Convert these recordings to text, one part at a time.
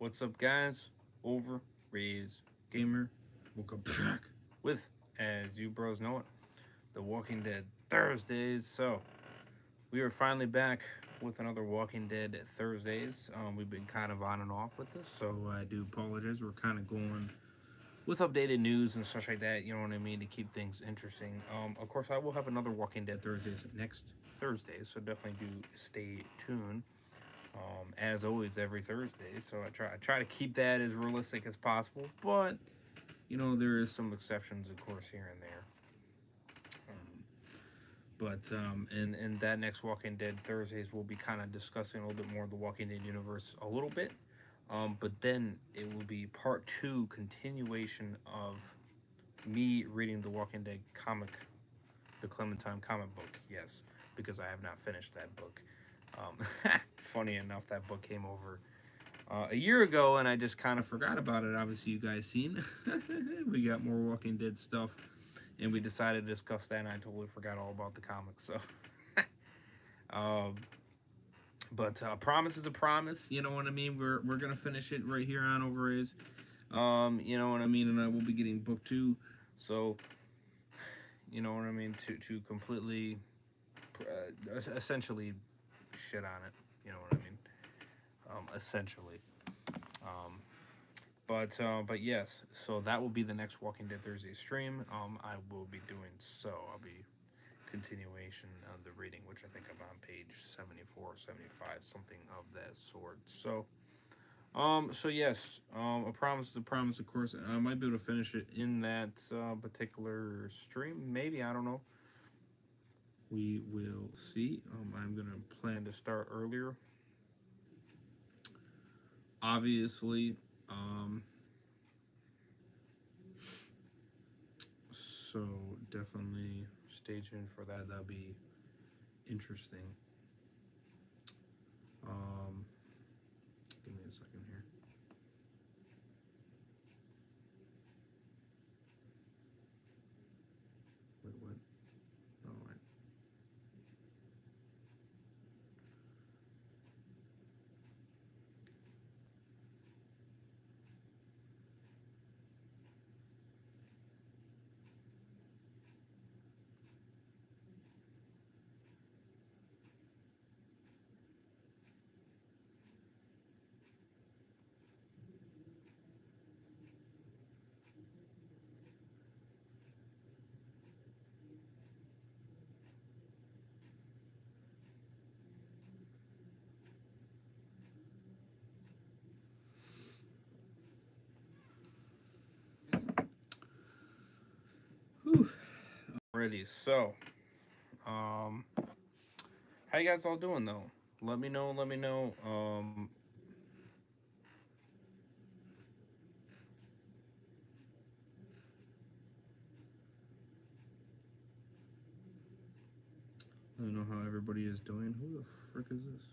What's up, guys? Over Raise Gamer. Welcome back with, as you bros know it, The Walking Dead Thursdays. So, we are finally back with another Walking Dead Thursdays. We've been kind of on and off with this, so I do apologize. We're kind of going with updated news and such like that, you know what I mean, to keep things interesting. Of course, I will have another Walking Dead Thursdays next Thursday, so definitely do stay tuned. As always, every Thursday. So I try to keep that as realistic as possible, but there is some exceptions, of course, here and there. But in that next Walking Dead Thursdays, we'll be kind of discussing a little bit more of the Walking Dead universe a little bit. But then it will be part two, continuation of me reading the Walking Dead comic, the Clementine comic book. Yes, because I have not finished that book. Funny enough, that book came over a year ago, and I just kind of forgot about it. Obviously, you guys seen we got more Walking Dead stuff, and we decided to discuss that, and I totally forgot all about the comics. So, um, but promise is a promise. You know what I mean. We're gonna finish it right here on Over Is. You know what I mean, and I will be getting book two. So, you know what I mean, to completely, essentially, shit on it. You know what I mean. Essentially. Um, but yes, so that will be the next Walking Dead Thursday stream. I will be doing so. I'll be continuation of the reading, which I think I'm on page 74 or 75, something of that sort. So yes, a promise is a promise, of course. I might be able to finish it in that particular stream. Maybe, I don't know. We will see. I'm gonna plan to start earlier. Obviously, so definitely stay tuned for that. That'll be interesting. Um, Give me a second here. Wait, what? Oh, wait. Whew. Alrighty, so, how you guys all doing though? Let me know. Let me know. I don't know how everybody is doing. Who the frick is this?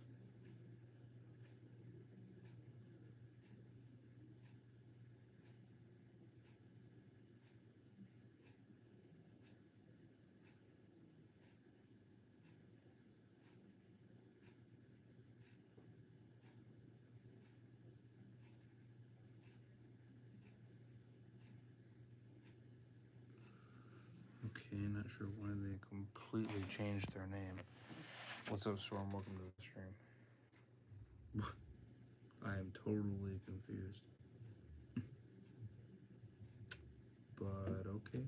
Okay, not sure why they completely changed their name. What's up, Storm? Welcome to the stream. I am totally confused. But okay.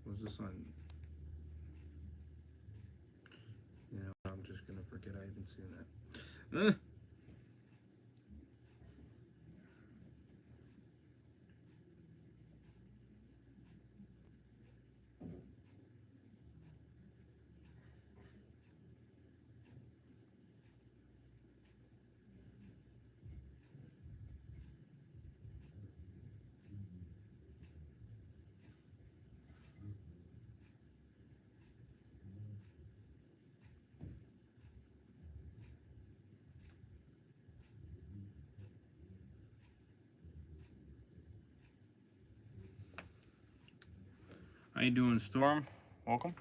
Was this on? You know, I'm just gonna forget I even seen that. How you doing, Storm? Welcome.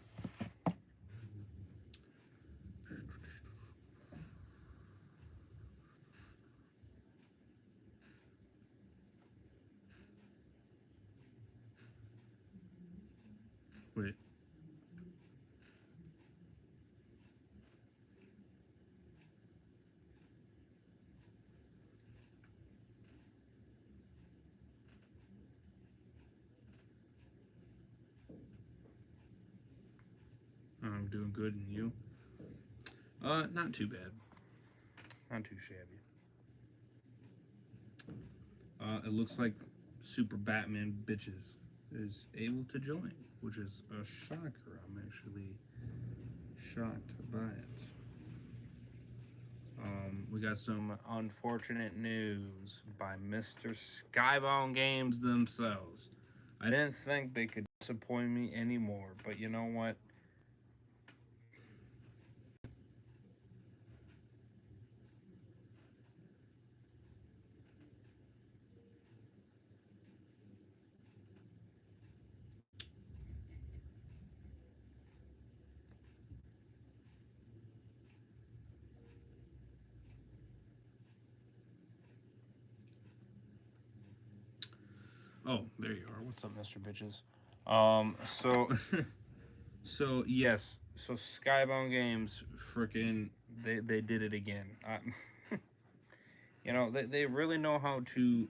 Wait. I'm doing good, and you? Not too bad. Not too shabby. It looks like Super Batman Bitches is able to join, which is a shocker. I'm actually shocked by it. We got some unfortunate news by Mr. Skybound Games themselves. I didn't think they could disappoint me anymore, but you know what? Oh, there you are. What's up, Mr. Bitches? So so yes, so Skybound Games, freaking, they did it again. You know, they really know how to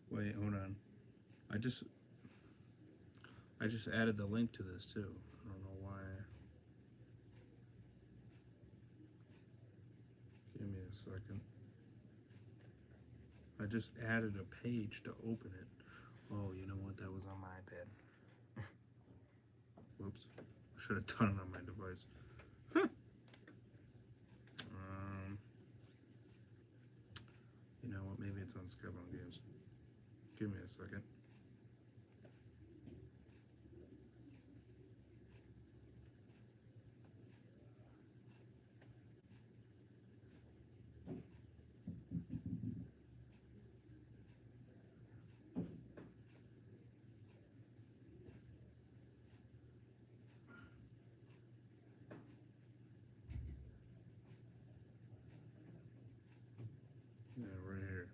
wait, hold on. I just I just added the link to this too. I don't know why. Give me a second. I just added a page to open it. Oh, you know what? That was on my iPad. Whoops. I should have done it on my device. Huh. You know what? Maybe it's on Skybound Games. Give me a second. Yeah, right here.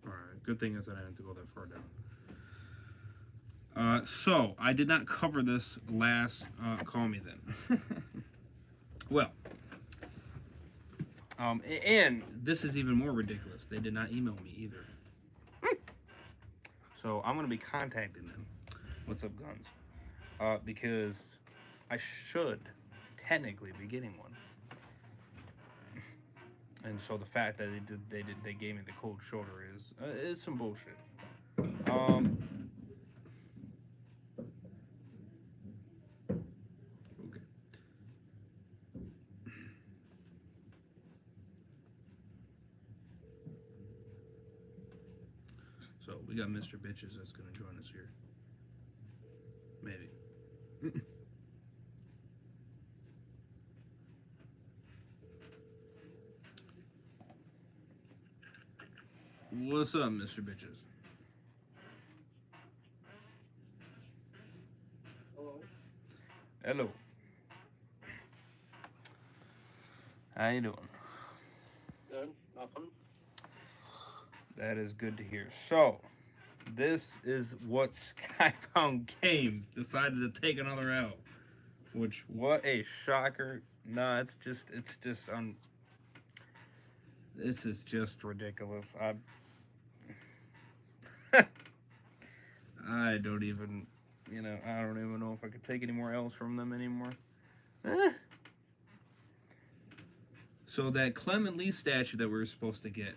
Alright, good thing is that I didn't have to go that far down. So, I did not cover this last Call Me Then. Well, and this is even more ridiculous. They did not email me either. So, I'm going to be contacting them. What's up, Guns? Because I should technically be getting one. And so the fact that they gave me the cold shoulder is some bullshit. Okay. So we got Mr. Bitches that's gonna join us here. Maybe. What's up, Mr. Bitches? Hello. Hello. How you doing? Good. Nothing. That is good to hear. So, this is what Skybound Games decided to take another L. Which, what a shocker. Nah, this is just ridiculous. I don't even, I don't even know if I could take any more L's from them anymore. So that Clement Lee statue that we were supposed to get,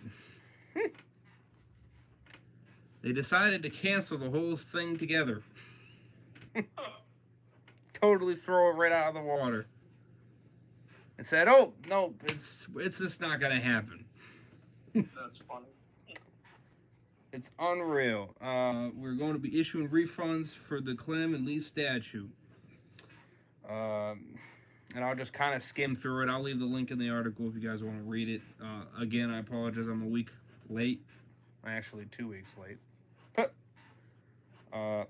they decided to cancel the whole thing together. Totally throw it right out of the water. And said, "Oh no, it's just not gonna happen." That's funny. It's unreal. We're going to be issuing refunds for the Clem and Lee statue. And I'll just kind of skim through it. I'll leave the link in the article if you guys want to read it. Again, I apologize. I'm a week late. Actually, 2 weeks late. I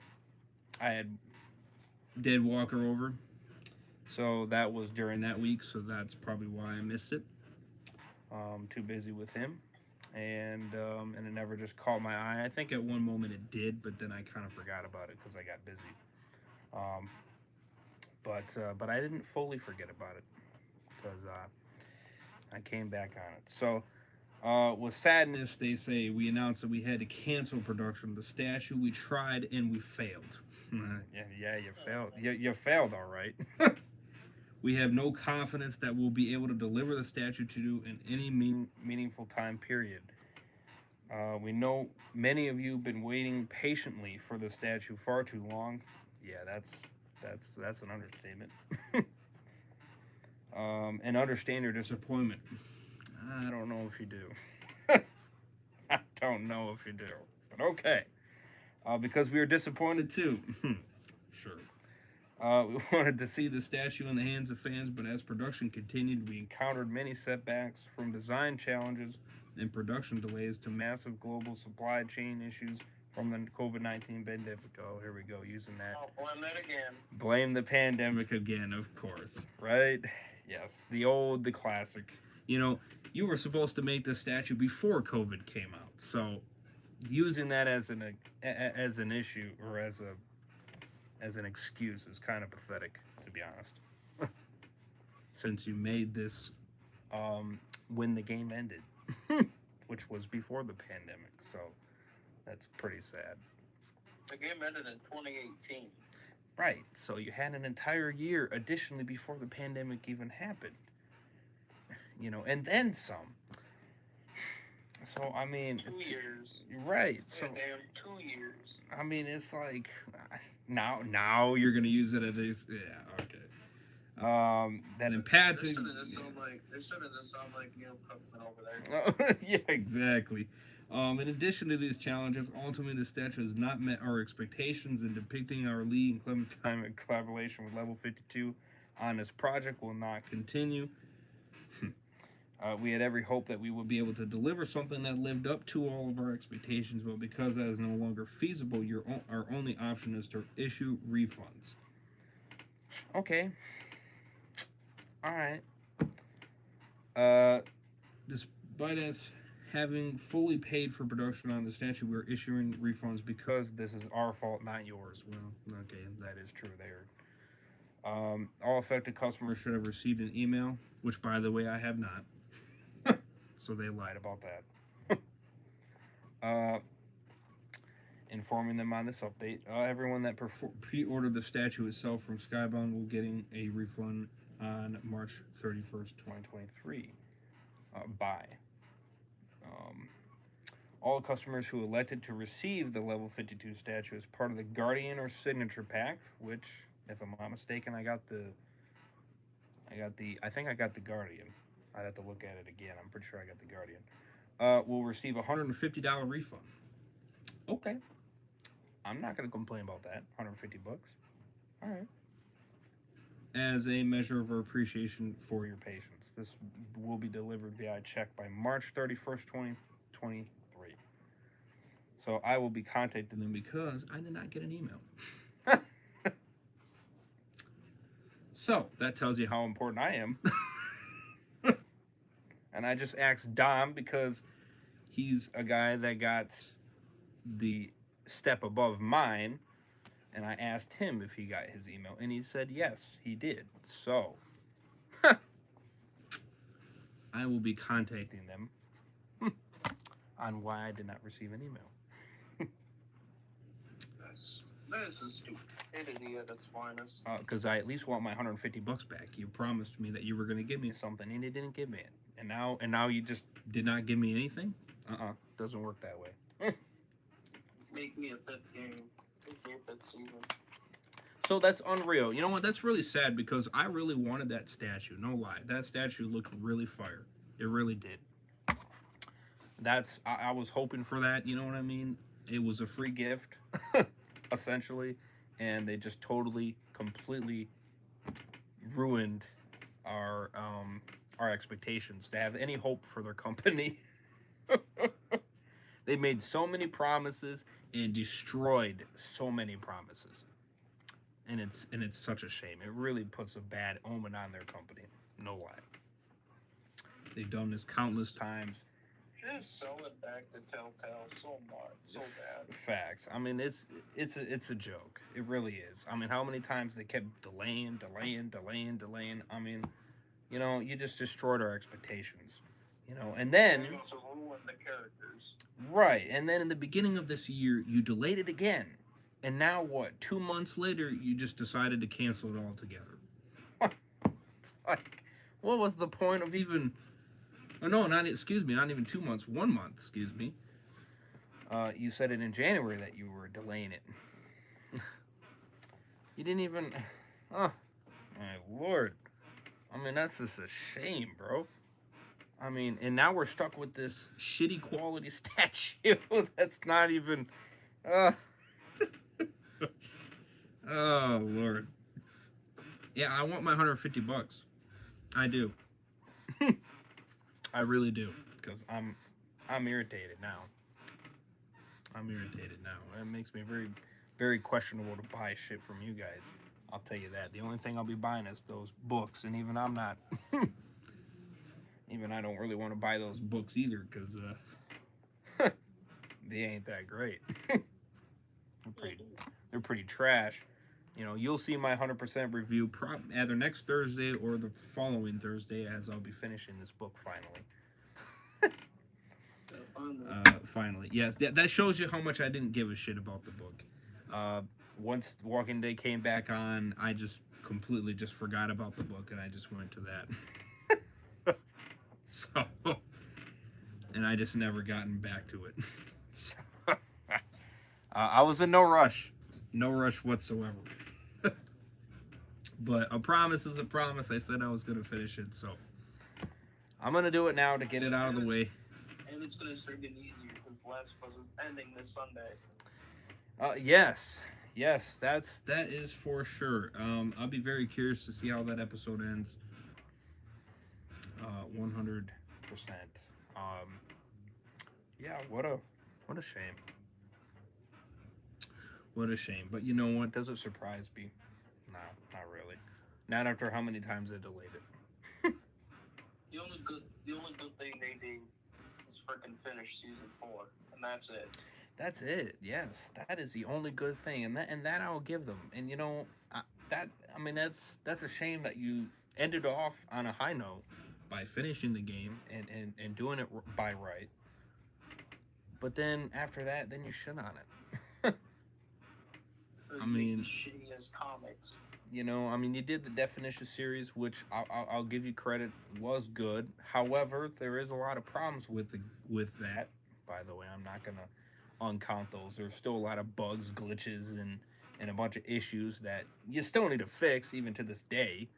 had Dead Walker over. So that was during that week. So that's probably why I missed it. Too busy with him. and it never just caught my eye. I think at one moment it did, but then I kind of forgot about it because I got busy. Um, but I didn't fully forget about it because I came back on it. So with sadness, they say we announced that we had to cancel production of the statue. We tried and we failed. Yeah, you failed. You failed, all right. We have no confidence that we'll be able to deliver the statue to you in any meaningful time period. We know many of you have been waiting patiently for the statue far too long. Yeah, that's an understatement. And understand your disappointment. I don't know if you do. I don't know if you do, but okay. Because we were disappointed too. Sure. We wanted to see the statue in the hands of fans, but as production continued, we encountered many setbacks from design challenges and production delays to massive global supply chain issues from the COVID-19 pandemic. Oh, here we go, using that. I'll blame that again. Blame the pandemic again, of course, right? Yes, the classic. You know, you were supposed to make this statue before COVID came out, so using that as an issue or as an excuse is kind of pathetic, to be honest. Since you made this when the game ended, which was before the pandemic, so that's pretty sad. The game ended in 2018. Right, so you had an entire year additionally before the pandemic even happened. You know, and then some. So I mean, 2 years. Right. So damn 2 years. I mean, it's like now you're gonna use it as okay. That empathic. This shouldn't just sound like Neil Cookman over there. Yeah, exactly. In addition to these challenges, ultimately the statue has not met our expectations in depicting our Lee and Clementine in collaboration with Level 52 on this project will not continue. We had every hope that we would be able to deliver something that lived up to all of our expectations, but because that is no longer feasible, our only option is to issue refunds. Okay. All right. Despite us having fully paid for production on the statue, we're issuing refunds because this is our fault, not yours. Well, okay, that is true there. All affected customers should have received an email, which, by the way, I have not. So they lied about that. Informing them on this update. Everyone that pre-ordered the statue itself from Skybound will getting a refund on March 31st, 2023. By all customers who elected to receive the Level 52 statue as part of the Guardian or Signature Pack, which, if I'm not mistaken, I think I got the Guardian. I'd have to look at it again. I'm pretty sure I got the Guardian. Will receive a $150 refund. Okay. I'm not going to complain about that. $150. All right. As a measure of our appreciation for your patience. This will be delivered via check by March 31st, 2023. So I will be contacting them because I did not get an email. So that tells you how important I am. And I just asked Dom because he's a guy that got the step above mine. And I asked him if he got his email. And he said yes, he did. So I will be contacting them on why I did not receive an email. That is a stupidity at its finest. Because I at least want my $150 back. You promised me that you were going to give me something, and you didn't give me it. And now you just did not give me anything? Doesn't work that way. Make me a fifth game. Make me a fifth season. So that's unreal. You know what? That's really sad because I really wanted that statue. No lie. That statue looked really fire. It really did. I was hoping for that. You know what I mean? It was a free gift, essentially. And they just totally, completely ruined our expectations to have any hope for their company. They made so many promises and destroyed so many promises. And it's such a shame. It really puts a bad omen on their company. No lie. They've done this countless times. just sell it back to Telltale so much, so bad. Facts. I mean, it's a joke. It really is. I mean, how many times they kept delaying. I mean, you just destroyed our expectations. And then You also ruin the characters. right, and then in the beginning of this year, you delayed it again, and now what? 2 months later, you just decided to cancel it altogether. It's like, what was the point of even? Oh no, not excuse me, not even 2 months. 1 month, excuse me. You said it in January that you were delaying it. You didn't even. Oh, my lord. I mean, that's just a shame, bro. I mean, and now we're stuck with this shitty quality statue that's not even. Uh, oh lord. Yeah, I want my $150. I do. I really do, because I'm irritated now. I'm irritated now. It makes me very, very questionable to buy shit from you guys. I'll tell you that. The only thing I'll be buying is those books, and even I'm not. Even I don't really want to buy those books either, because they ain't that great. They're pretty trash. You'll see my 100% review either next Thursday or the following Thursday, as I'll be finishing this book finally. Finally, yes, that shows you how much I didn't give a shit about the book. Once Walking Dead came back on, I just completely just forgot about the book, and I just went to that. So, and I just never gotten back to it. So, I was in no rush whatsoever. But a promise is a promise. I said I was gonna finish it, so I'm gonna do it now to get it out of the way. And it's gonna start getting easier because Last of Us is ending this Sunday. Yes, that is for sure. I'll be very curious to see how that episode ends. 100%. Yeah, what a shame. What a shame. But you know what? Does it surprise me? No, not really. Not after how many times I delayed it. The only good thing they did is freaking finish season 4, and that's it. That's it. Yes, that is the only good thing, and that I'll give them. And that's a shame that you ended off on a high note by finishing the game and doing it by right. But then after that, then you shit on it. I mean, shittiest comics. You did the Definition series, which I'll give you credit, was good. However, there is a lot of problems with that. By the way, I'm not gonna uncount those. There's still a lot of bugs, glitches, and a bunch of issues that you still need to fix, even to this day.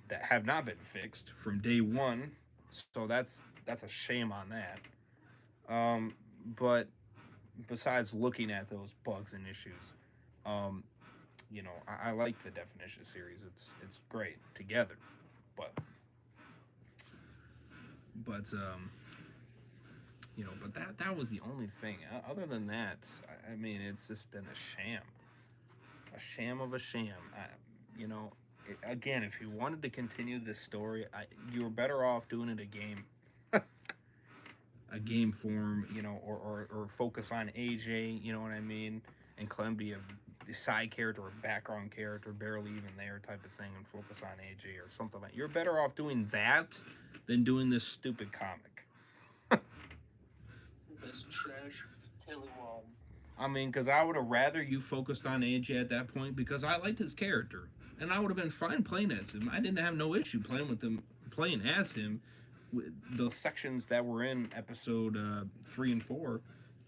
That have not been fixed from day one. So that's a shame on that. But besides looking at those bugs and issues, I like the Definition series. It's great together, but that was the only thing. Other than that, I mean, it's just been a sham of a sham. Again, if you wanted to continue this story, you were better off doing it a game form, or focus on AJ, you know what I mean, and Clem be a side character or background character, barely even there type of thing, and focus on AJ or something like. You're better off doing that than doing this stupid comic. This trash Tilly Wall. I mean, because I would have rather you focused on AJ at that point, because I liked his character, and I would have been fine playing as him. I didn't have no issue playing as him. Those sections that were in episode 3 and 4,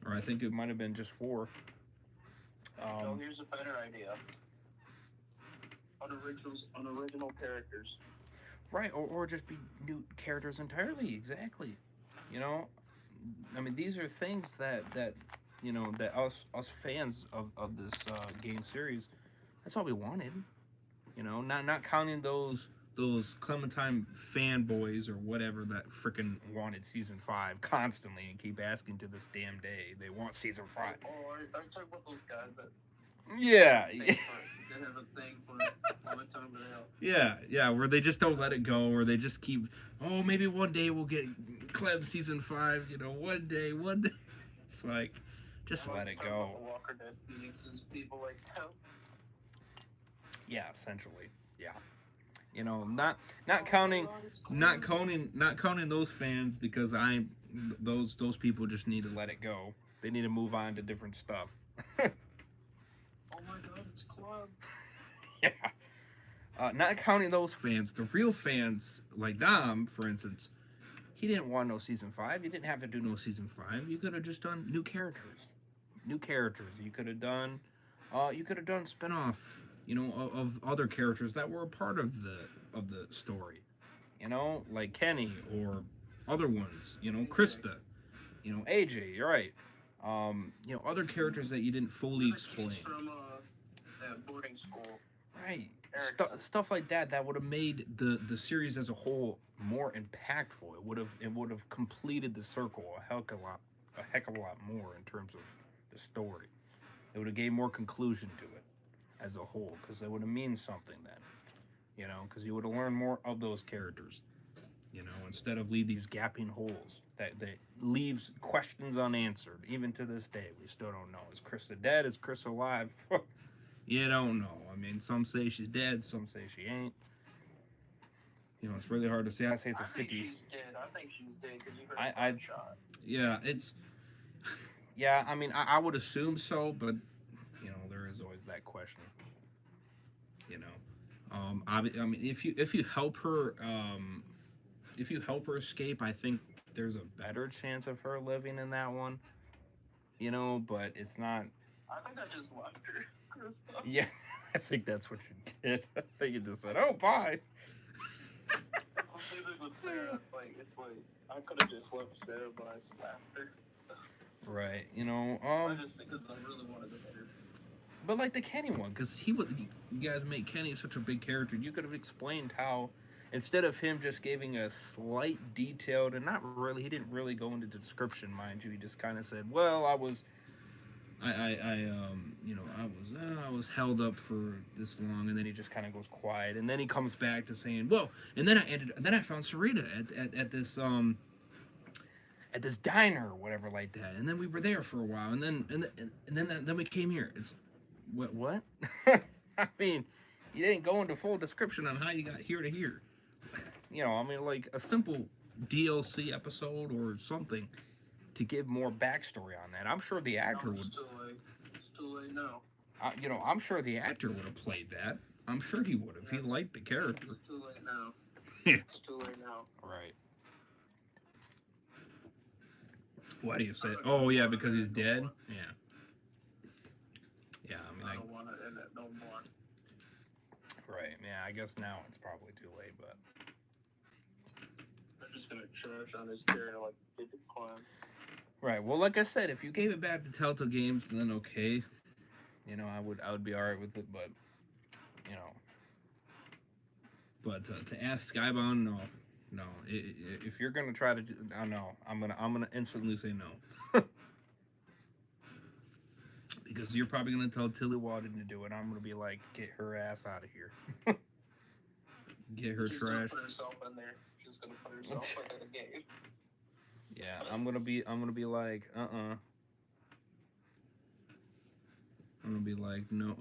or I think it might have been just 4. So here's a better idea. Unoriginal characters. Right, or just be new characters entirely. Exactly. These are things that that us fans of this game series, that's all we wanted. Not counting those Clementine fanboys or whatever that freaking wanted season 5 constantly and keep asking to this damn day they want season 5. Oh, are you talking about those guys that Yeah. they have a thing for Clementine Daryl? Yeah, where they just don't let it go, or they just keep, maybe one day we'll get Clem season 5. One day. It's like, just let it go. The Walker Dead Phoenixes, people like that. Yeah, essentially. Yeah. Not counting those fans, because those people just need to let it go. They need to move on to different stuff. Oh my god, it's Club. Yeah. Not counting those fans, the real fans, like Dom, for instance, he didn't want no season 5. You didn't have to do no season 5. You could have just done new characters. You could have done spinoff, of other characters that were a part of the story. Like Kenny or other ones. Krista. AJ. You're right. Other characters that you didn't fully explain. From that boarding school. Right. Stuff like that would have made the series as a whole more impactful. It would have completed the circle a heck of a lot more in terms of the story. It would have gave more conclusion to it as a whole, because it would have mean something then. Because you would have learned more of those characters. Instead of leave these gapping holes that leaves questions unanswered. Even to this day, we still don't know. Is Krista dead? Is Chris alive? You don't know. I mean, some say she's dead, some say she ain't. It's really hard to say. I say it's a 50. I think she's dead because you heard a shot. Yeah, yeah, I mean, I would assume so, but there is always that question. I mean, if you help her, escape, I think there's a better chance of her living in that one. But it's not. I think I just left her. Yeah, I think that's what you did. I think you just said, "Oh, bye." It's with Sarah. It's like I could have just left Sarah, but I slapped her. Right. I just think I really wanted to hit her. But like the Kenny one, because you guys make Kenny such a big character, you could have explained how, instead of him just giving a slight detailed, and not really, he didn't really go into the description, mind you. He just kind of said, "Well, I was held up for this long," and then he just kind of goes quiet, and then he comes back to saying, "Well," and then I found Sarita at this diner or whatever like that, and then we were there for a while, and then we came here. It's what? I mean, you didn't go into full description on how you got here to here. I mean, like a simple DLC episode or something to give more backstory on that. I'm sure the actor would. It's too late now. I'm sure the actor would have played that. I'm sure he would have. He liked the character. It's too late now. It's too late now. Right. Why do you say? Oh yeah, because he's dead. Yeah. Yeah, I mean, I don't want to end it no more. Right. Yeah, I guess now it's probably too late, but. I'm just gonna trash on his character like they did Clown. Right. Well, like I said, if you gave it back to Telltale Games, then okay. I would be alright with it, but But to ask Skybound, no. If you're gonna try to, no, I'm gonna instantly say no. Because you're probably gonna tell Tilly Walden to do it. I'm gonna be like, get her ass out of here. Get her She's trash. Gonna put herself in there. She's gonna put herself in the game. Yeah, I'm gonna be like, I'm gonna be like, no,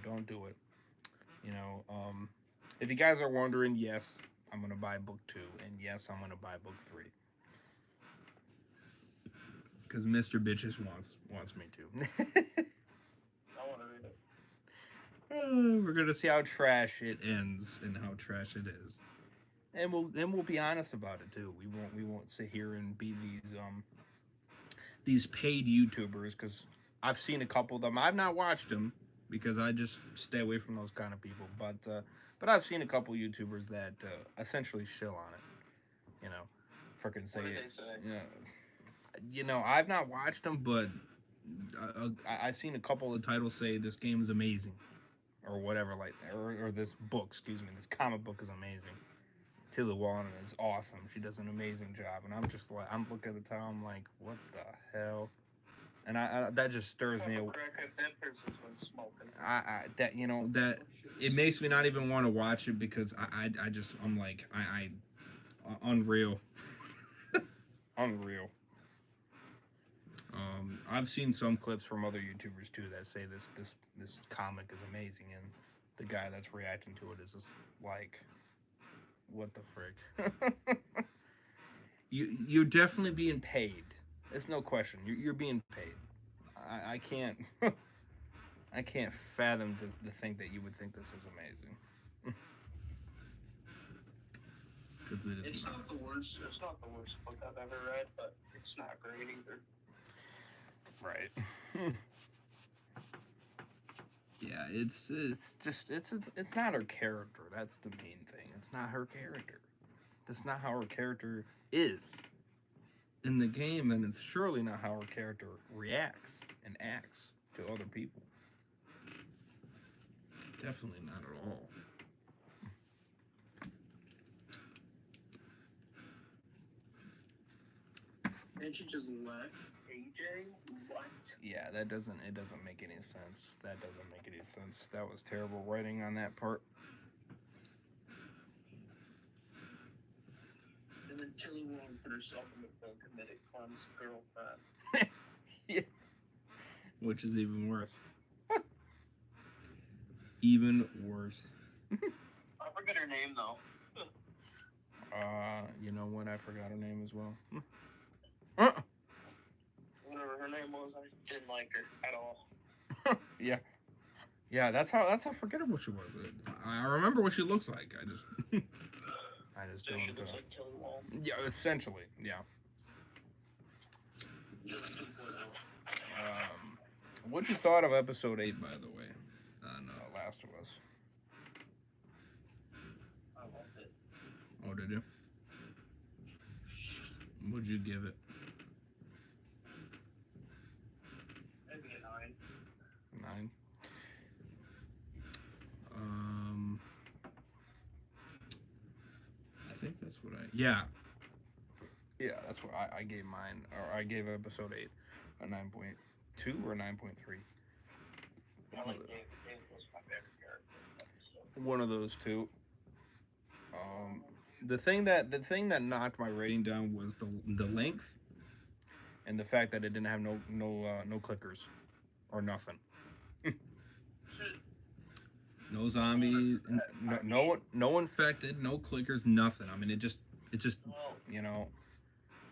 don't do it. If you guys are wondering, yes, I'm gonna buy book 2, and yes, I'm gonna buy book 3. Because Mr. Bitches wants me to. I want to read it. We're gonna see how trash it ends and how trash it is, and we'll be honest about it too. We won't sit here and be these paid YouTubers, because I've seen a couple of them. I've not watched them because I just stay away from those kind of people. But I've seen a couple YouTubers that essentially shill on it. Freaking say What did it. they say? Yeah. I've not watched them, but I've seen a couple of the titles say this game is amazing, or whatever, like, or this book, this comic book is amazing. Tilly Walden is awesome. She does an amazing job, and I'm just like, I'm looking at the title, I'm like, what the hell? And I that just stirs me. That person's been smoking. That it makes me not even want to watch it, because I'm like, unreal. unreal. I've seen some clips from other YouTubers too that say this comic is amazing, and the guy that's reacting to it is just like, what the frick? You're definitely being paid. There's no question. You're being paid. I can't I can't fathom the think that you would think this is amazing. Because it is It's not the worst. It's not the worst book I've ever read, but it's not great either. Right. Yeah, it's just it's not her character. That's the main thing. It's not her character. That's not how her character is in the game, and it's surely not how her character reacts and acts to other people. Definitely not at all. And she just left AJ? What? Yeah, it doesn't make any sense. That doesn't make any sense. That was terrible writing on that part. And then Tilly Wong put herself in the film committed Clem's girlfriend. Yeah. Which is even worse. Even worse. I forget her name though. You know what? I forgot her name as well. Whatever her name was, I didn't like her at all. Yeah, that's how forgettable she was. I remember what she looks like. I just So don't. she looks like Tilly Wong. Yeah, essentially, yeah. What you thought of episode 8, by the way, on Last of Us? I loved it. Oh, did you? What'd you give it? Maybe a 9. 9. I think that's what yeah, that's what I gave mine, or I gave episode 8 a 9.2 or 9.3. I like David. David was my favorite character. One of those two. The thing that knocked my rating down was the length, and the fact that it didn't have no clickers, or nothing. No zombies, no infected, no clickers, nothing. I mean, it just Well, you know,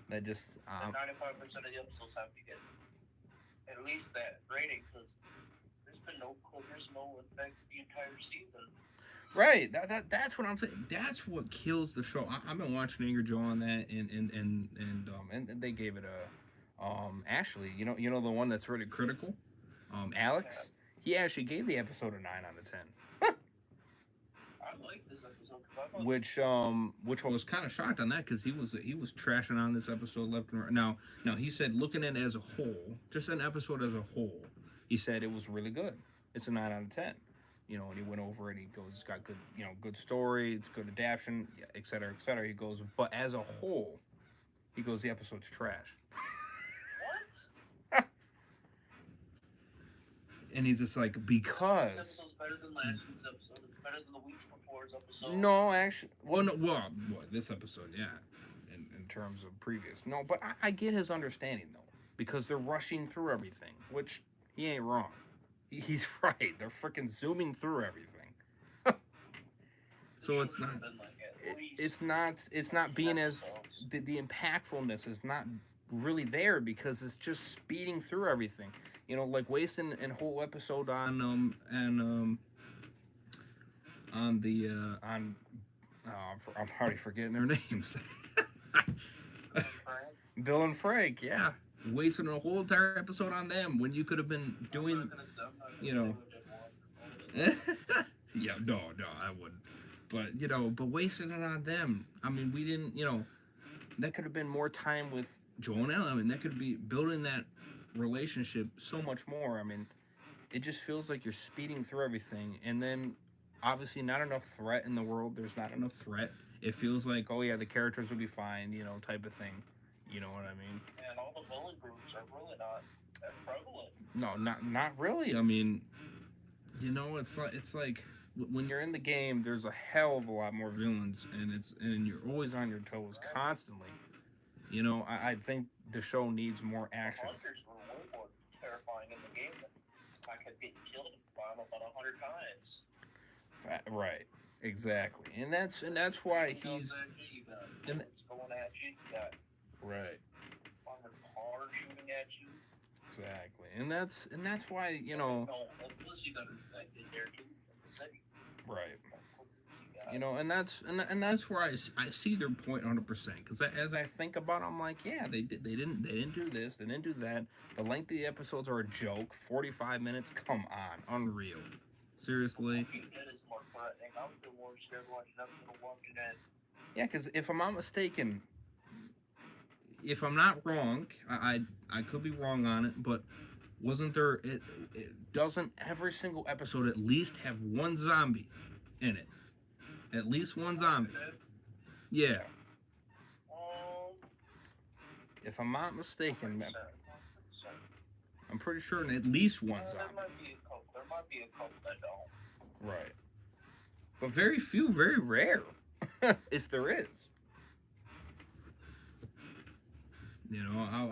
that just 95% of the episodes have to get at least that rating because there's been no clickers, no effect the entire season. right. That's what I'm saying. That's what kills the show. I've been watching Angry Joe on that, and they gave it a Ashley. You know the one that's really critical, Alex. He actually gave the episode a 9 out of 10. I like this episode because I Which I was kind of shocked on that because he was trashing on this episode left and right. Now he said looking at it as a whole, just an episode as a whole, he said it was really good. It's a 9 out of 10. You know, and he went over it. He goes, it's got good, good story. It's good adaptation, et cetera, et cetera. He goes, but as a whole, he goes, the episode's trash. What? And he's just like, This because. episode's better than last week's episode. It's better than the weeks before's episode. No, actually, well, this episode, yeah, in terms of previous. No, but I get his understanding though, because they're rushing through everything, which he ain't wrong. He's right. They're freaking zooming through everything. So it's not. It's not being as the impactfulness is not really there because it's just speeding through everything. Like wasting a whole episode on I'm already forgetting their names. Bill and Frank, yeah. Wasting a whole entire episode on them when you could have been doing, Yeah, no, I wouldn't. But wasting it on them. I mean, we didn't, that could have been more time with Joel and Ellen. I mean, that could be building that relationship so much more. I mean, it just feels like you're speeding through everything, and then obviously not enough threat in the world. There's not enough threat. It feels like, oh yeah, the characters will be fine, type of thing. You know what I mean? And all the bully groups are really not that prevalent. No, not really. I mean, it's like when you're in the game, there's a hell of a lot more villains, and you're always on your toes constantly. I think the show needs more The action. hunters were way more terrifying in the game than I kept getting killed by them about 100 times. Right, exactly, and that's why Shooting guns he's at you, you got and bullets going at you, you got right, armored cars shooting at you. exactly, and that's why No, plus you got infected there too in the city. right. You got And that's where I see their point 100%. Because as I think about it, I'm like, yeah, they didn't do this, they didn't do that. The length of the episodes are a joke. 45 minutes, come on, unreal. Seriously, Walking Dead is more threatening. I would feel more scared watching up than Walking Dead. yeah. Because if I'm not mistaken, if I'm not wrong, I could be wrong on it, but wasn't there? It doesn't every single episode at least have one zombie in it? At least one zombie. Yeah. Um, If I'm not mistaken, 100%. I'm pretty sure at least one There zombie. might be a couple. There might be a couple that don't. Right. But very few, very rare, if there is.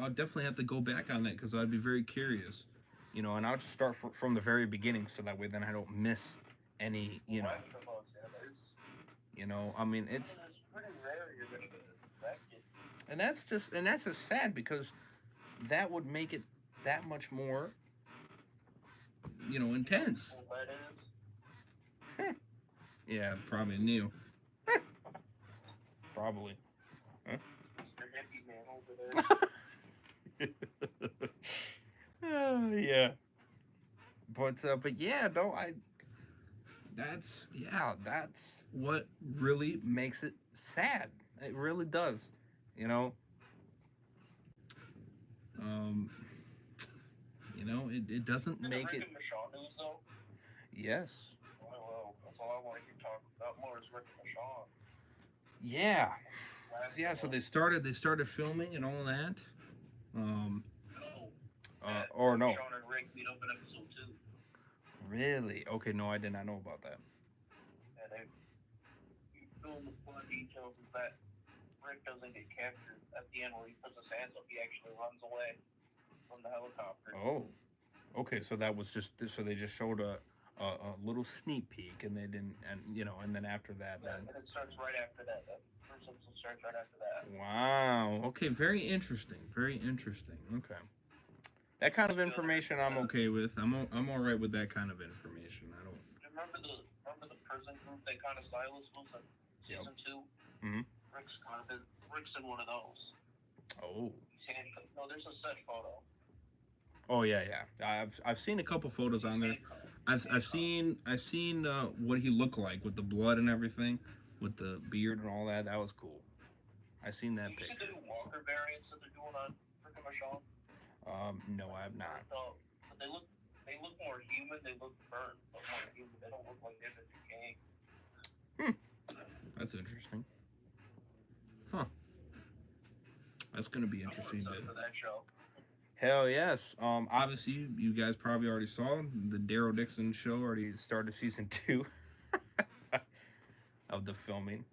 I'll definitely have to go back on that because I'd be very curious. And I'll just start from the very beginning so that way then I don't miss any, Last of Us, yeah, there's. I mean, It's pretty rare you're gonna get infected. and that's just sad because that would make it that much more, intense. Well, that is. Yeah, probably new. Probably. Mr. Hippie Man over there. Yeah. But yeah, no, that's what really makes it sad. It really does. You know. Um. It doesn't And make the it. Rick and Michonne news, though. Yes. Well, that's all I wanted to talk about more is Rick and Michonne. Yeah. Last Yeah. of So Us. they started filming and all that. Um. That Or no. Michonne and Rick meet up in episode 2. Really? Okay. No, I did not know about that. And they film the fun details is that Rick doesn't get captured at the end where he puts his hands up. He actually runs away from the helicopter. Oh. Okay. So that was they just showed a little sneak peek and they didn't and then after that Yeah, then. and it starts right after that. That first episode starts right after that. Wow. Okay. Very interesting. Very interesting. Okay. That kind of information I'm okay with. I'm all right with that kind of information. I don't. Remember the prison group that kind of Silas was in season 2? Mhm. Rick's in one of those. Oh. He's handcuffed. No, there's a set photo. Oh yeah, yeah. I've seen a couple photos on there. I've seen what he looked like with the blood and everything, with the beard and all that. That was cool. I seen that You see picture. the new Walker variants that they're doing on Rick and Michonne? No, I have not. No, but they look more human. They look burnt, but more human. They don't look like they've been decaying. That's interesting. Huh. That's gonna be I'm interesting. excited for that show. Hell yes. Obviously you guys probably already saw the Daryl Dixon show already started season 2 of the filming.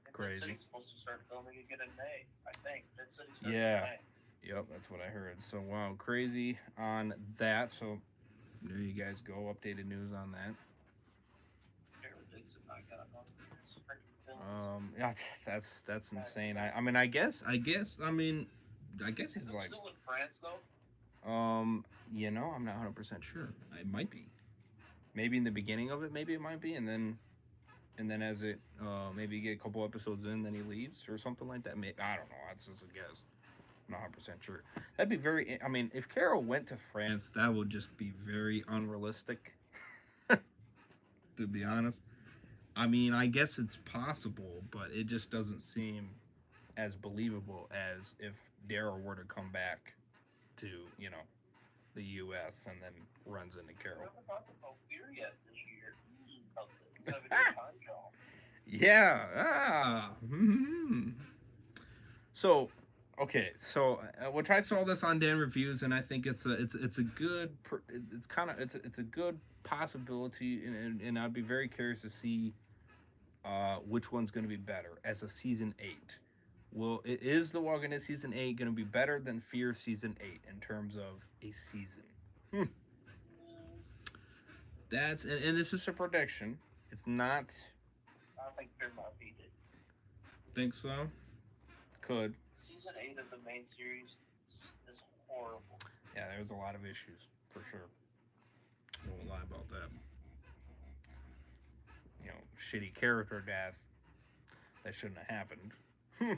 And Crazy. That city's supposed to start filming again in May, I think. That city's starts Yeah. in May. Yep, that's what I heard. So wow, crazy on that. So there you guys go. Updated news on that. Daryl Dixon, I got nothing. It's freaking films. Yeah, that's insane. I guess he's Is it like, still in France though? I'm not 100% sure. It might be. Maybe in the beginning of it, maybe it might be, and then as it maybe you get a couple episodes in, then he leaves or something like that. I don't know. That's just a guess. I'm not 100% sure. That'd be very. I mean, if Carol went to France, that would just be very unrealistic. To be honest. I mean, I guess it's possible, but it just doesn't seem as believable as if Daryl were to come back to, the U.S. and then runs into We Carol. haven't talked about beer yet this year. It's gonna be a time job. Yeah. So, okay. So, which I saw this on Dan Reviews, and I think it's a good it's a good possibility, and I'd be very curious to see which one's going to be better as a season 8. Is The Walking Dead season 8 going to be better than Fear season 8 in terms of a season? Hmm. And this is a prediction. It's not. I think Fear might beat it. Think so? Could. Season 8 of the main series is horrible. Yeah, there's a lot of issues for sure. I won't lie about that. Shitty character death that shouldn't have happened. I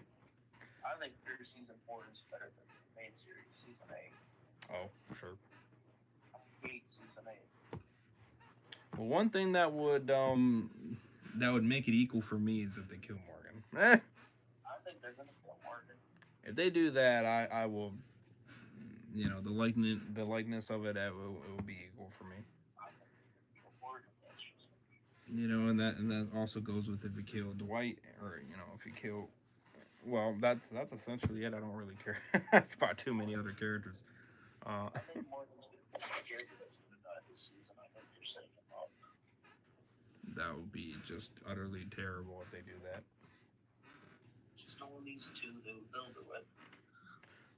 think Fear season 4 is better than the main series, season 8. Oh, for sure. I hate season 8. Well, one thing that would make it equal for me is if they kill Morgan. I think they're gonna kill Morgan. If they do that, I will. The likeness of it will be equal for me. I think they're gonna kill Morgan. That's just. And that also goes with if you kill Dwight, or if you kill. Well, that's essentially it. I don't really care. It's about too many other characters. I think Morgan's gonna be the character that's gonna die this season. I think they're setting him up. That would be just utterly terrible if they do that. Just no one needs to. They'll do it.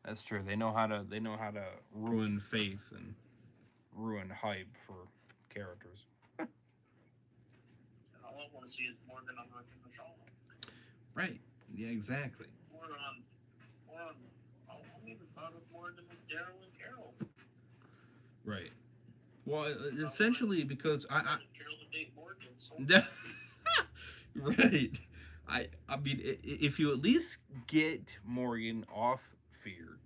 That's true. They know how to ruin faith and ruin hype for characters. And all I want to see is Morgan on Wrecking the Shaw. Right. Yeah. Exactly. Or on. I don't even thought of Morgan with Daryl and Carol. Right. Well, essentially because I Carol to date Morgan. So right. I mean, if you at least get Morgan off Fear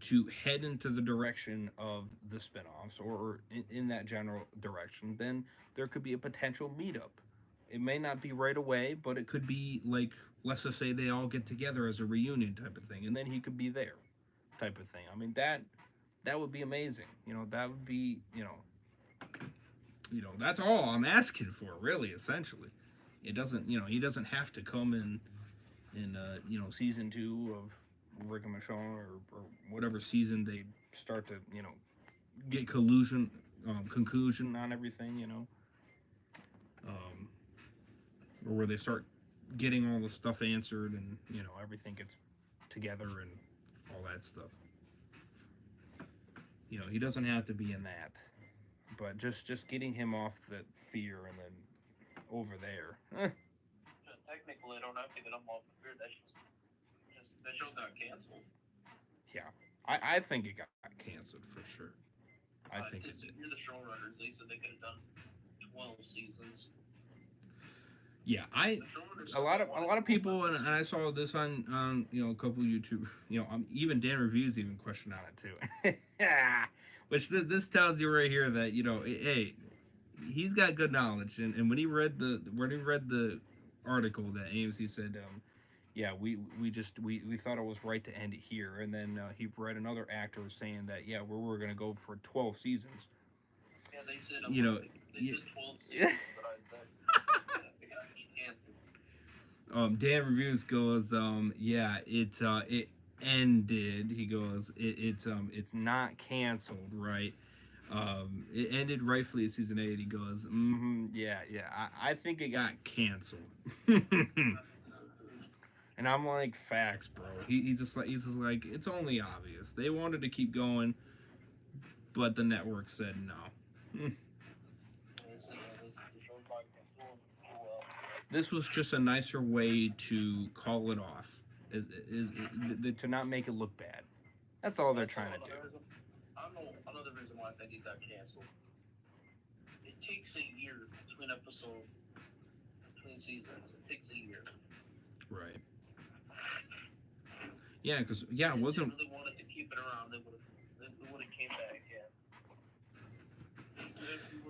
to head into the direction of the spinoffs or in that general direction, then there could be a potential meetup. It may not be right away, but it could be like, let's just say they all get together as a reunion type of thing, and then he could be there type of thing. I mean, that would be amazing. That would be, that's all I'm asking for, really, essentially. It doesn't, he doesn't have to come in season 2 of Rick and Michonne or whatever season they start to, get conclusion on everything, or where they start getting all the stuff answered and, everything gets together and all that stuff. He doesn't have to be in that, but just getting him off that Fear and then over there. technically, I don't have to get them off the Fear. That's just the show got canceled. Yeah, I think it got canceled for sure. I think it did. You're the showrunners. They said they could have done 12 seasons. Yeah, a lot of people, and I saw this on a couple of YouTube, even Dan Reviews even questioned on it too. Which this tells you right here that hey, he's got good knowledge, and when he read the article that AMC said, yeah, we thought it was right to end it here, and then he read another actor saying that we're gonna go for 12 seasons. Yeah, they said they said 12 seasons, but I said it got canceled. Dan Reviews goes, it ended. He goes, it's not canceled, right? It ended rightfully at season 8. He goes, I think it got canceled. And I'm like, facts, bro. He's just like, it's only obvious. They wanted to keep going, but the network said no. This was just a nicer way to call it off, to not make it look bad. That's all they're trying to do. I don't know another reason why I think it got canceled. It takes a year between seasons. It takes a year. Right. Yeah, because it wasn't. If they really wanted to keep it around, they would have came back.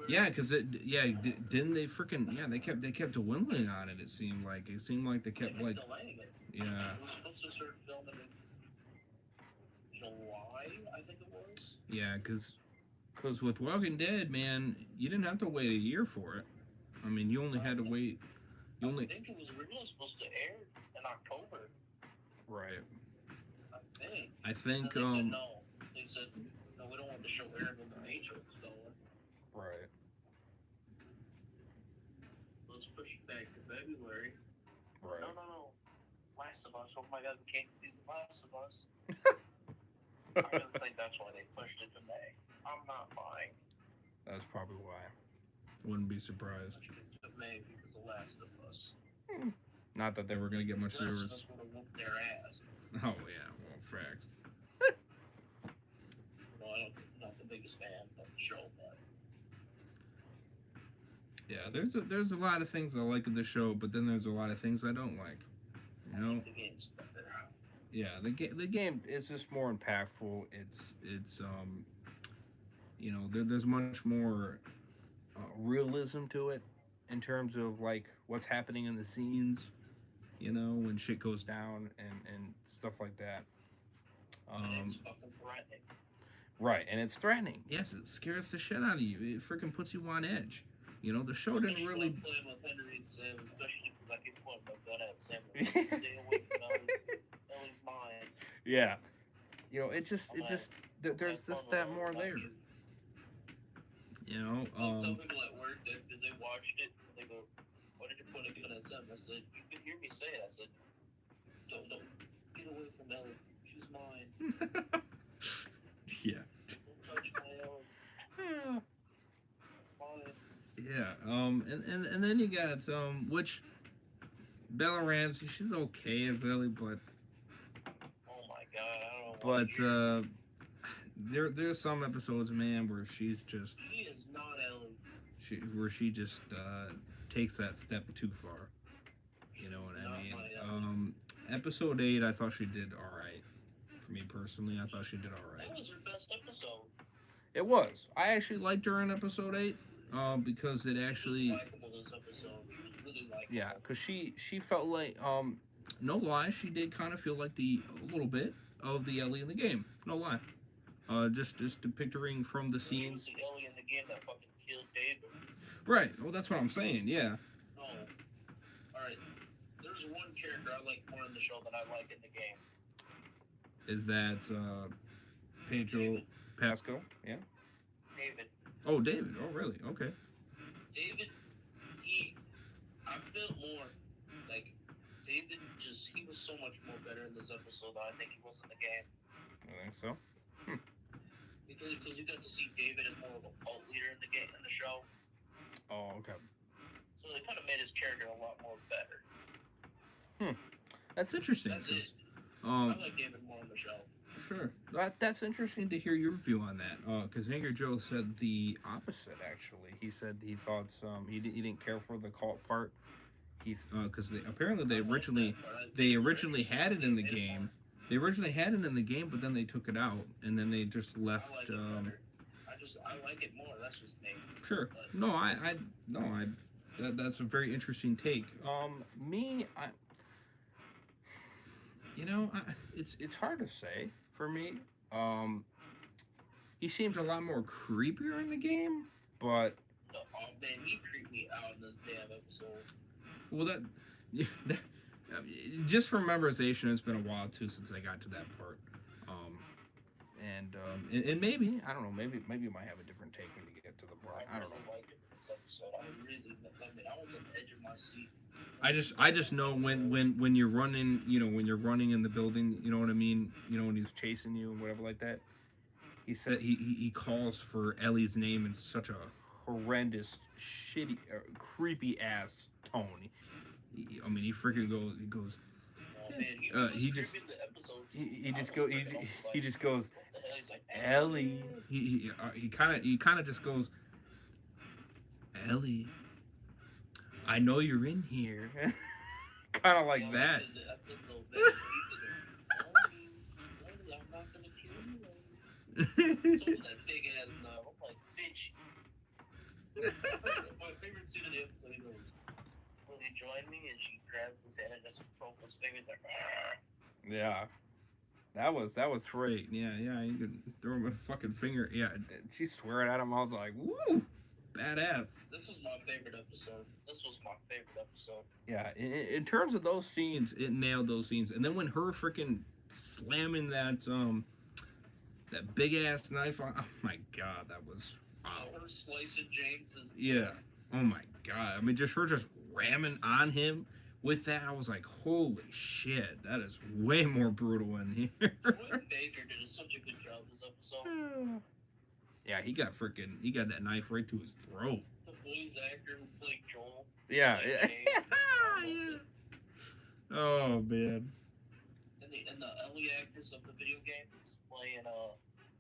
Yeah, because didn't they freaking they kept dwindling on it. It seemed like they kept like delaying it. Yeah. It was supposed to start filming in July, I think it was. Yeah, because with Walking Dead, man, you didn't have to wait a year for it. I mean, you only had to wait. I think it was originally supposed to air in October. Right. I think. They said no. They said no. We don't want the show airing when the Matrix is going. Right. Let's push it back to February. Right. No. Last of Us. Oh my God, we can't do The Last of Us. I really think that's why they pushed it to May. I'm not lying. That's probably why. Wouldn't be surprised. Pushed it to May because of The Last of Us. Not that they were gonna get much The Last of viewers. Us would have whooped their ass. Oh yeah, well, facts. No, I'm not the biggest fan of the show, but Yeah, there's a lot of things I like of the show, but then there's a lot of things I don't like. You know? the game's better. Yeah, the game is just more impactful. It's you know, there's much more realism to it in terms of like what's happening in the scenes. You know, when shit goes down and stuff like that. And it's fucking threatening. Right, and it's threatening. Yes, it scares the shit out of you. It freaking puts you on edge. You know, the show didn't really. I'm playing with Henry and Sam, especially because I keep pointing my gun at Sam. Stay away from Ellie. Ellie's mine. Yeah, you know, there's just that more there. You know, I tell people at work that because they watched it, they go, "Why did you point a gun at Sam?" I said, "You could hear me say it." I said, "Don't get away from Ellie. She's mine. yeah. Don't touch my Ellie. Mine." Yeah, and then you got which Bella Ramsey, she's okay as Ellie, but Oh my God, I don't know. there's some episodes, man, where she's just She is not Ellie. she just takes that step too far. You know what I mean? Episode 8, I thought she did all right. For me personally, I thought she did all right. That was her best episode. It was. I actually liked her in episode 8. Because it actually, She was likable this episode. She was really likable. yeah, because she felt like, no lie, she did kind of feel like a little bit of the Ellie in the game. No lie. Just depicting from the She was scenes. the Ellie in the game that fucking killed David. Right. Well, that's what I'm saying. Yeah. No. Alright. There's one character I like more in the show than I like in the game. Is that Pedro David. Pascal? Yeah. David. Oh, David. Oh, really? Okay. David, I felt more like David he was so much more better in this episode than I think he was in the game. I think so. Because you got to see David as more of a cult leader in the show. Oh, okay. So they kind of made his character a lot more better. That's interesting. That's it. 'Cause, I like David more in the show. Sure. That's interesting to hear your view on that. Because Angry Joe said the opposite. Actually, he said he thought he didn't care for the cult part. Because apparently they originally had it in the game. They originally had it in the game, but then they took it out, and then they just left. I like it better. I like it more. That's just me. Sure. No, that's a very interesting take. It's hard to say for me. He seemed a lot more creepier in the game, but Oh man, he creeped me out in this damn episode. well, just from memorization, it's been a while too since I got to that part. And maybe I don't know. Maybe you might have a different take when you get to the part. I don't know. Liked it in this episode. I was on the edge of my seat. I just know when you're running, when you're running in the building, you know what I mean. When he's chasing you and whatever like that. He said he calls for Ellie's name in such a horrendous, shitty, creepy ass tone. He freaking goes. Oh, man, he just goes. Ellie. He kind of just goes. Ellie. I know you're in here. Kind of like that. That big ass no. I'm like, bitch. My favorite scene of the episode was when they join me and she grabs his hand and just pulls his fingers like, "Argh." Yeah. That was great. Yeah, you could throw him a fucking finger. Yeah, she's swearing at him. I was like, woo, badass. This was my favorite episode. Yeah, in terms of those scenes, it nailed those scenes. And then when her freaking slamming that big ass knife on, oh my god, that was wow. Her slicing James's. Yeah. Oh my god. I mean, just her ramming on him with that, I was like, holy shit, that is way more brutal in here. William Baker did such a good job this episode. Yeah, he got that knife right to his throat. The voice actor who played Joel. Yeah. Yeah. Oh man. And the Ellie actress of the video game is playing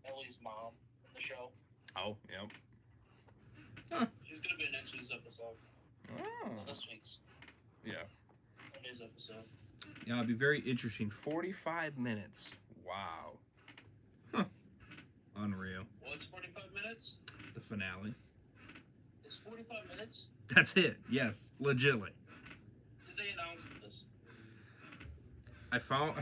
Ellie's mom in the show. Oh, yep. She's gonna be in next week's episode. Oh. Not this week's. Yeah. Monday's episode. Yeah, it'll be very interesting. 45 minutes. Wow. Unreal. What's 45 minutes? The finale. It's 45 minutes? That's it. Yes, legitly. Did they announce this? I found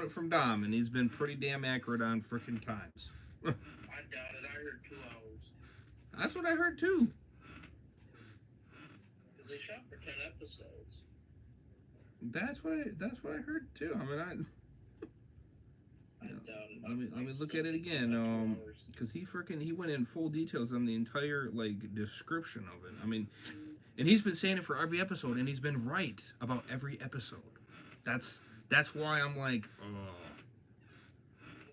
it from Dom, and he's been pretty damn accurate on freaking times. I doubt it. I heard 2 hours. That's what I heard too. Because they shot for 10 episodes. That's what I heard too. I mean, I doubt it. let me look at it again. Because he went in full details on the entire like description of it. I mean, and he's been saying it for every episode, and he's been right about every episode. That's why I'm like, oh.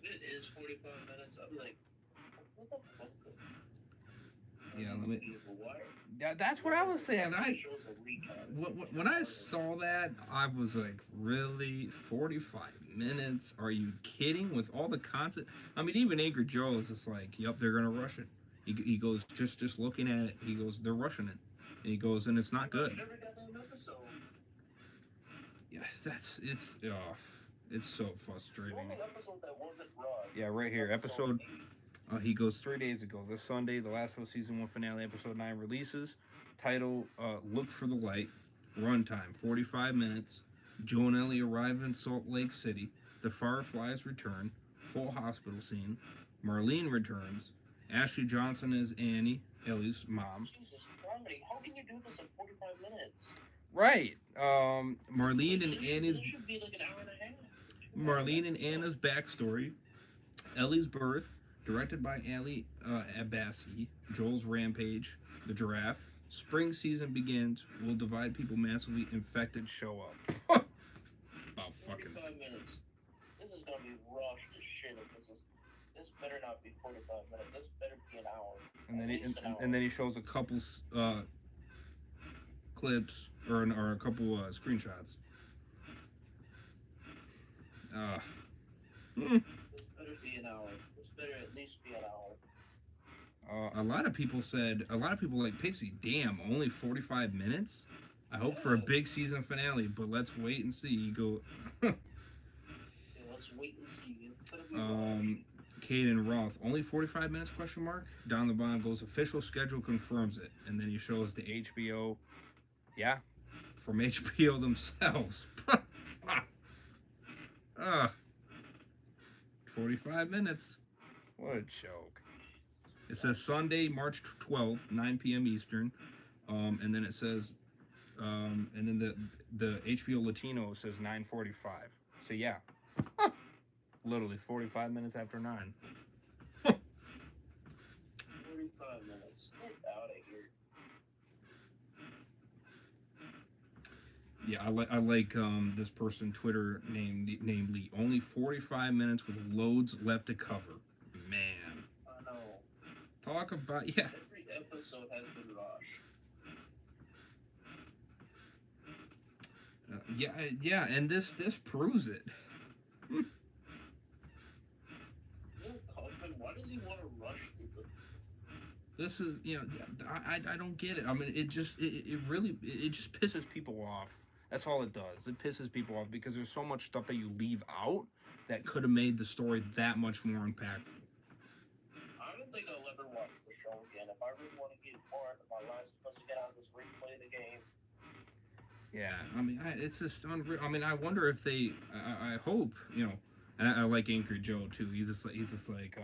If it is 45 minutes, I'm like, what the fuck? Yeah, let me. Yeah, that's what I was saying. When I saw that, I was like, really? 45 minutes? Are you kidding? With all the content? I mean, even Angry Joe is just like, yep, they're going to rush it. He goes, just looking at it, he goes, they're rushing it. And he goes, and it's not good. Yeah, it's so frustrating. Yeah, right here. Episode... he goes 3 days ago. This Sunday, The Last of Us Season 1 finale, Episode 9 releases. Title, Look for the Light. Runtime, 45 minutes. Joe and Ellie arrive in Salt Lake City. The Fireflies return. Full hospital scene. Marlene returns. Ashley Johnson is Annie, Ellie's mom. Jesus Christ, how can you do this in 45 minutes? Right. Marlene and Annie's... It should be like an hour and a half. Marlene and Anna's backstory. Ellie's birth. Directed by Ali Abbasi. Joel's rampage. The giraffe. Spring season begins. Will divide people massively. Infected show up. About fucking 45 minutes. This is gonna be rushed as shit. If this better not be 45 minutes. This better be an hour. And then he shows a couple clips or a couple screenshots. This better be an hour. This better at least be an hour. A lot of people like Pixie, damn, only 45 minutes? I hope for a big season finale, but let's wait and see. You go. Let's wait and see. It's gonna be Caden Roth, only 45 minutes, question mark? Down the bottom goes, official schedule confirms it. And then he shows the HBO. Yeah. From HBO themselves. 45 minutes. What a joke. It says Sunday, March 12th, 9 p.m. Eastern. And then it says, and then the HBO Latino says 9:45. So yeah. Literally 45 minutes after 9. 45 minutes. Get out of here. Yeah, I like this person Twitter named Lee. Only 45 minutes with loads left to cover. Man. I know. Talk about yeah. Every episode has been rushed. Yeah, and this proves it. Why does he want to rush people? This is I don't get it. I mean, it just Pisses people off. That's all it does. It pisses people off because there's so much stuff that you leave out that could have made the story that much more impactful. I don't think I'll ever watch the show again. If I really want to get more into my life, supposed to get out of this replay of the game. Yeah, I mean, it's just unreal. I mean, I wonder if they. I hope and I like Angry Joe too. He's just like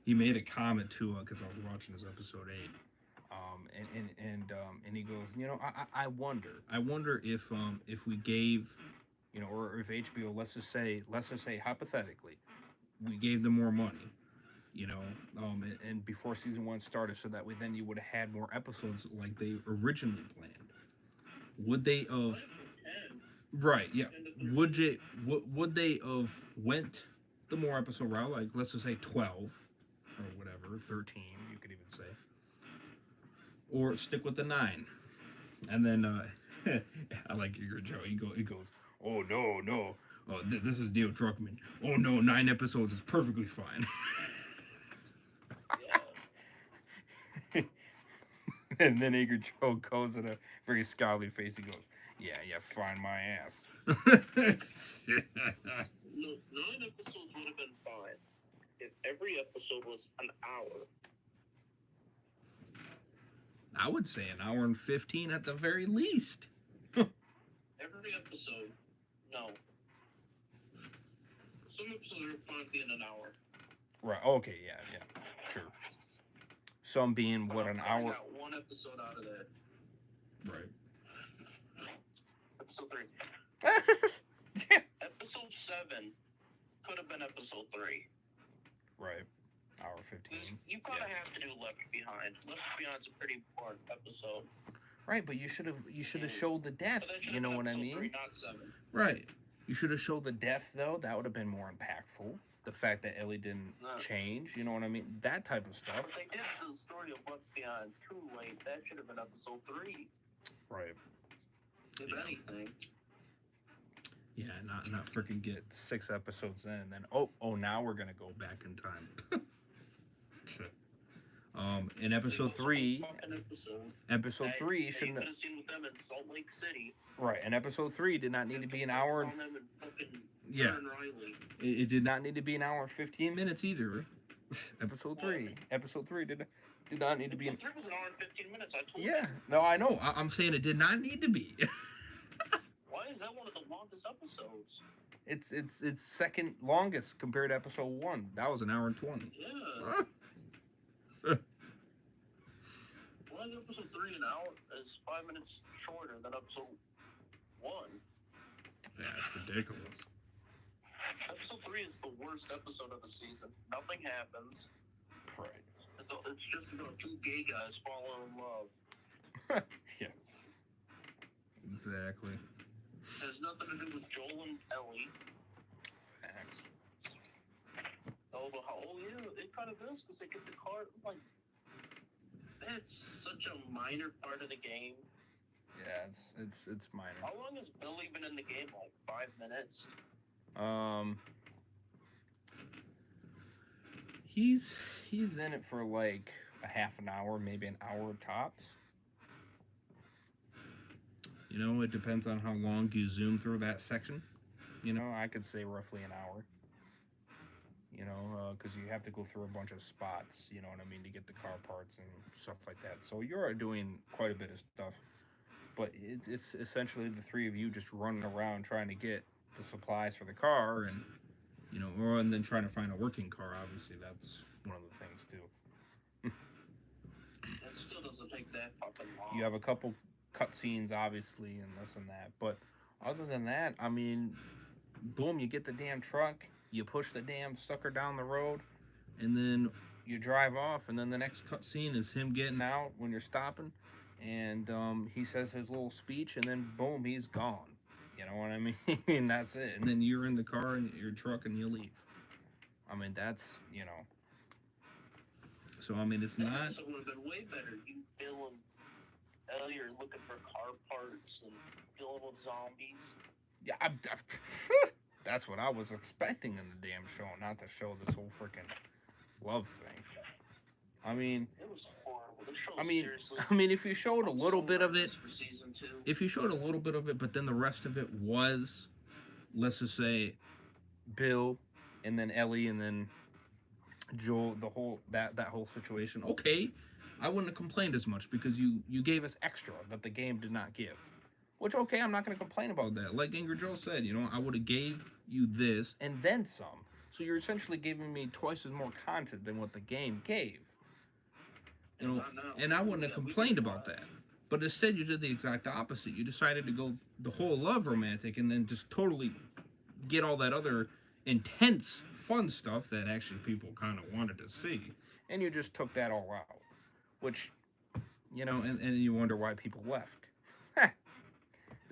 he made a comment to because I was watching his episode 8. And he goes, I wonder if we gave, or if HBO, let's just say hypothetically, we gave them more money, and before season 1 started, so that way then you would have had more episodes like they originally planned. would they have? Right, yeah. Would they have went the more episode route? Like, let's just say 12 or whatever, 13. You could even say, or stick with the 9. And then I like your Joe. He goes, oh no, no. Oh, this is Neil Druckmann. Oh no, 9 episodes is perfectly fine. Yeah. And then Edgar Joe goes in a very scholarly face. He goes, yeah, find my ass. No, 9 episodes would have been fine if every episode was an hour. I would say an hour and 15 at the very least. Every episode, no. Some episodes are fine being an hour. Right. Okay. Yeah. Sure. Some being what, an hour. I got one episode out of that. Right. Episode 3. Episode 7 could have been episode 3. Right. Hour 15. You kind of have to do Left Behind. Left Behind's a pretty important episode. Right, but you should have showed the death. You know what I mean? 3, not 7. Right. You should have showed the death though. That would have been more impactful. The fact that Ellie didn't change. You know what I mean? That type of stuff. If they did the story of Left Behind too late, that should have been episode 3. Right. If anything. Yeah, not freaking get 6 episodes in and then now we're gonna go back in time. In episode 3, episode 3 shouldn't have seen with them in Salt Lake City. Right, and episode 3 did not need to be an hour and yeah, it did not need to be an hour and 15 minutes either. Episode 3 did not need to be. Episode 3 was an hour and 15 minutes. I told you. Yeah, no, I know. I'm saying it did not need to be. Why is that one of the longest episodes? It's second longest compared to episode 1. That was an hour and 20. Yeah. Why is episode 3 an hour is 5 minutes shorter than episode 1? Yeah, it's ridiculous. Episode 3 is the worst episode of the season. Nothing happens. Right. It's just about 2 gay guys falling in love. Yeah. Exactly. It has nothing to do with Joel and Ellie. Facts. Oh, yeah, it kind of is because they get the car. Like, that's such a minor part of the game. Yeah, it's minor. How long has Billy been in the game? Like 5 minutes. He's in it for like a half an hour, maybe an hour tops. You know, it depends on how long you zoom through that section. You know, I could say roughly an hour. You know, because you have to go through a bunch of spots, you know what I mean, to get the car parts and stuff like that. So you're doing quite a bit of stuff. But it's essentially the 3 of you just running around trying to get the supplies for the car and, you know, and then trying to find a working car. Obviously, that's one of the things, too. It still doesn't take that fucking long. You have a couple cutscenes, obviously, and this and that. But other than that, I mean, boom, you get the damn truck. You push the damn sucker down the road, and then you drive off, and then the next cutscene is him getting out when you're stopping, and he says his little speech, and then boom, he's gone. You know what I mean? That's it. And then you're in the car and your truck, and you leave. I mean, that's, you know. So I mean, it's not. So it would have been way better. You, Bill, and Ellie are looking for car parts and dealing with zombies. Yeah, that's what I was expecting in the damn show, not to show this whole freaking love thing. I mean, it was horrible. The show, I mean, seriously, if you showed a little bit of it, for season 2. if you showed a little bit of it, but then the rest of it was, let's just say, Bill, and then Ellie, and then Joel, the whole that whole situation. Okay, I wouldn't have complained as much because you gave us extra that the game did not give. Which, okay, I'm not going to complain about that. Like Angry Joe said, you know, I would have gave you this and then some. So you're essentially giving me twice as more content than what the game gave. You know, and I wouldn't have complained about that. But instead, you did the exact opposite. You decided to go the whole love romantic and then just totally get all that other intense, fun stuff that actually people kind of wanted to see. And you just took that all out. Which, you know, and you wonder why people left.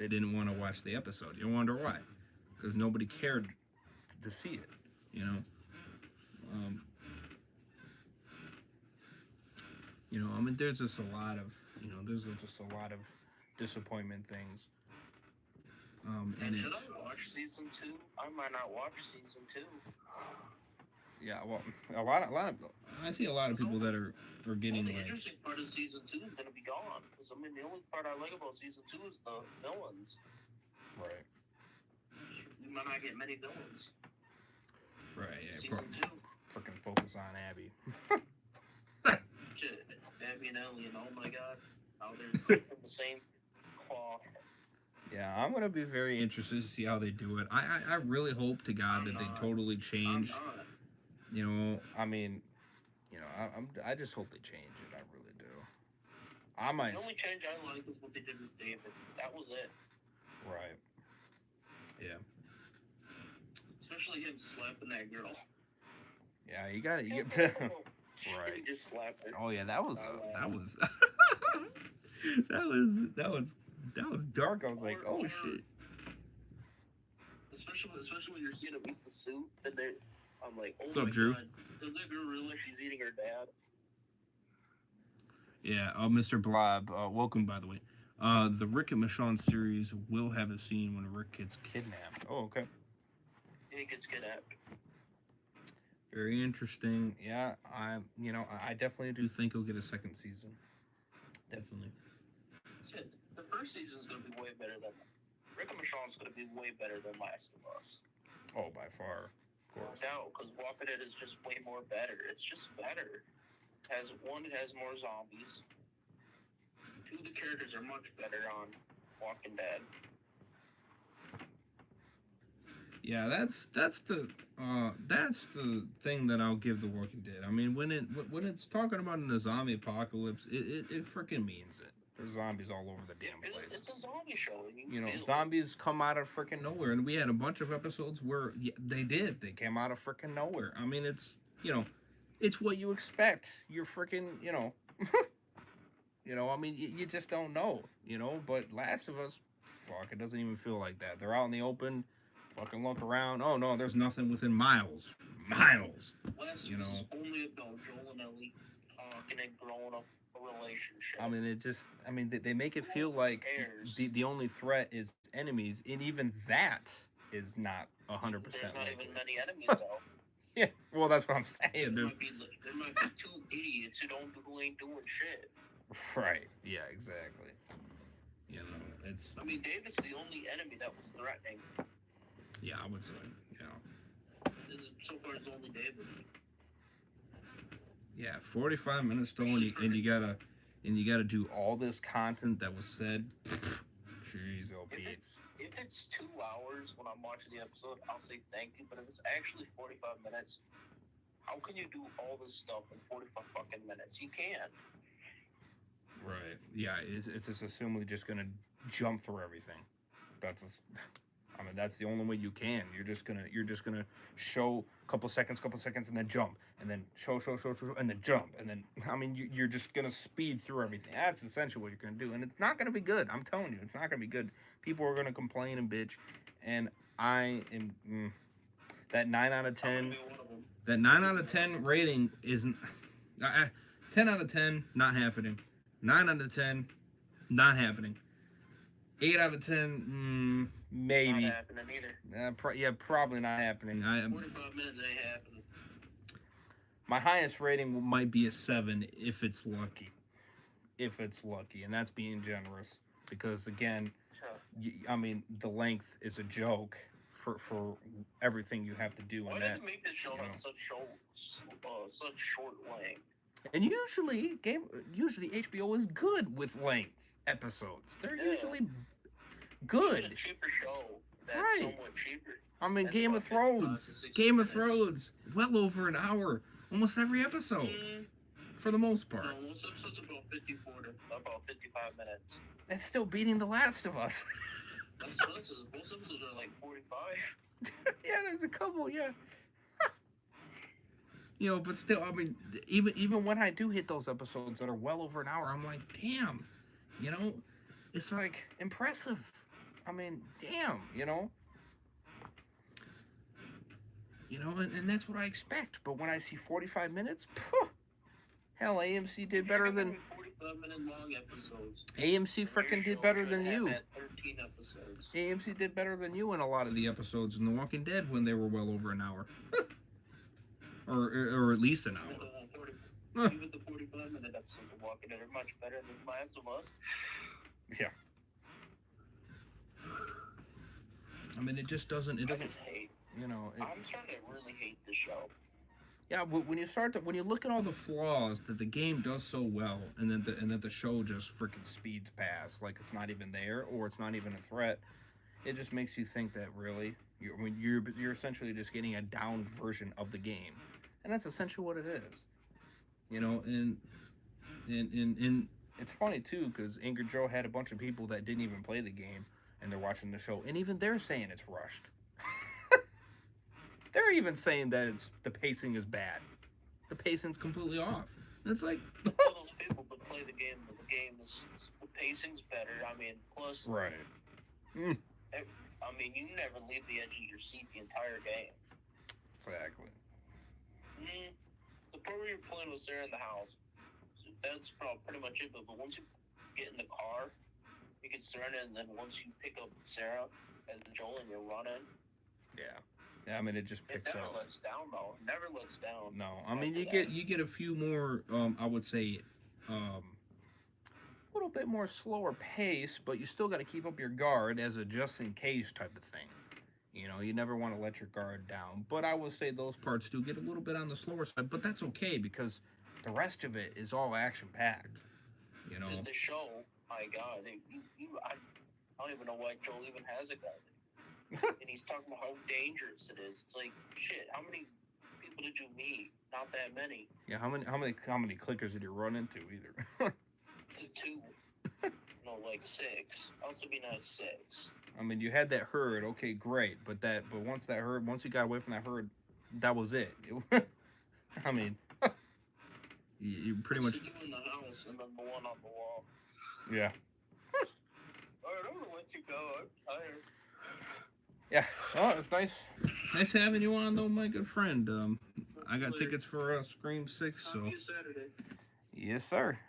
They didn't want to watch the episode. You wonder why? Because nobody cared to see it. You know. I mean, there's just a lot of disappointment things. And should I watch season 2? I might not watch season 2. Yeah, well, a lot of I see a lot of people that are getting the like. interesting part of season 2 is going to be gone. Because I mean, the only part I like about season 2 is the villains. Right. You might not get many villains. Right. Yeah. Season 2. Freaking focus on Abby. Shit, Abby and Ellie, and oh my god, how they're from the same cloth. Yeah, I'm gonna be very interested to see how they do it. I really hope to God that they totally change. You know, I mean, I just hope they change it. I really do. I might. The only change I like is what they did with David. That was it. Right. Yeah. Especially him slapping that girl. Yeah, you got it. Right. He just slapped her. Oh yeah, that was that was dark. I was like, oh shit. Especially when you're seeing him eat the soup, and I'm like, oh What's my up, Drew? god, does that girl realize she's eating her dad? Yeah, Mr. Blob, welcome by the way. The Rick and Michonne series will have a scene when Rick gets kidnapped. Oh, okay. He gets kidnapped. Very interesting. Yeah, I definitely do think he'll get a second season. Definitely. Shit, the first season's gonna be way better than Rick and Michonne's gonna be way better than Last of Us. Oh, by far, of course. No, because Walking Dead is just way more better. It's just better. It has more zombies. 2, the characters are much better on Walking Dead. Yeah, that's the thing that I'll give The Walking Dead. I mean, when it's talking about in the zombie apocalypse, it freaking means it. There's zombies all over the damn place. It's a zombie show. Zombies come out of freaking nowhere, and we had a bunch of episodes where they came out of freaking nowhere. I mean, it's it's what you expect. You're freaking I mean, you just don't know, But Last of Us, fuck, it doesn't even feel like that. They're out in the open. Fucking look around. Oh no, there's nothing within miles. Last is only about Joel and Ellie talking and growing up a relationship. I mean, they make it feel like the only threat is enemies, and even that is not 100% There's not likely. even many enemies though. Yeah, well, that's what I'm saying. There might be 2 idiots who ain't doing shit. Right. Yeah. Exactly. It's. I mean, David's the only enemy that was threatening. Yeah, I would say. Yeah. So far, it's only David. Yeah, 45 minutes though, and you gotta do all this content that was said. Jeez, oh Pete. If it's 2 hours when I'm watching the episode, I'll say thank you. But if it's actually 45 minutes, how can you do all this stuff in 45 fucking minutes? You can't. Right. Yeah. It's just assumably just gonna jump through everything. That's the only way you can. You're just gonna show a couple seconds, and then jump, and then show, and then jump, and then you're just gonna speed through everything. That's essentially what you're gonna do, and it's not gonna be good. I'm telling you, it's not gonna be good. People are gonna complain and bitch, and I am that 9 out of 10. That 9 out of 10 rating isn't 10 out of 10 not happening. 9 out of 10 not happening. 8 out of 10, maybe. Not happening either. Probably not happening. 45 minutes ain't happening. My highest rating might be a 7 if it's lucky. And that's being generous. Because, again, the length is a joke for everything you have to do. Why did they make this show have such short length? And usually HBO is good with length episodes. They're usually good. It's a cheaper show. That's right. Somewhat cheaper. I mean, Game of Thrones, well over an hour, almost every episode, for the most part. No, most episodes are about 55 minutes. That's still beating The Last of Us. Most episodes are like 45. Yeah, there's a couple, yeah. But still, even when I do hit those episodes that are well over an hour, I'm like, damn, it's like impressive. I mean, damn, you know. You know, and that's what I expect. But when I see 45 minutes, hell, AMC did better than 45-minute long episodes. AMC freaking did better than you. 13 episodes. AMC did better than you in a lot of the episodes in The Walking Dead when they were well over an hour, or at least an hour. Even the 45-minute episodes of Walking Dead are much better than Last of Us. Yeah. I mean, it just doesn't. It doesn't. I just hate. You know. I'm starting to really hate the show. Yeah, when you look at all the flaws that the game does so well, and then the show just freaking speeds past, like it's not even there or it's not even a threat, it just makes you think that really you're essentially just getting a down version of the game, and that's essentially what it is. You know, and it's funny too because Angry Joe had a bunch of people that didn't even play the game and they're watching the show, and even they're saying it's rushed. They're even saying that the pacing is bad. The pacing's completely off. And it's like Some of those people that play the game the pacing's better. I mean, plus right. I mean, you never leave the edge of your seat the entire game. Exactly. The part where you're playing with Sarah in the house, that's probably pretty much it. But once you get in the car, you can surrender, and then once you pick up Sarah and Joel and you're running. Yeah. Yeah, I mean, it just picks up. It never lets down, though. Never lets down. No, I mean, you get a few more, I would say, a little bit more slower pace, but you still got to keep up your guard as a just-in-case type of thing. You know, you never want to let your guard down. But I would say those parts do get a little bit on the slower side, but that's okay because the rest of it is all action-packed. You know? The show, my God, I don't even know why Joel even has a gun. And he's talking about how dangerous it is. It's like, shit, how many people did you meet? Not that many. Yeah, how many clickers did you run into either? 2. No, like 6. Also be nice 6. I mean, you had that herd, okay, great, but once you got away from that herd, that was it. I mean, you pretty much. Two in the house and then the one on the wall. Yeah. All right, I'm gonna let you go. I'm tired. Yeah. Oh, it's nice. Nice having you on, though, my good friend. I got tickets for Scream 6, so. See you Saturday. Yes, sir.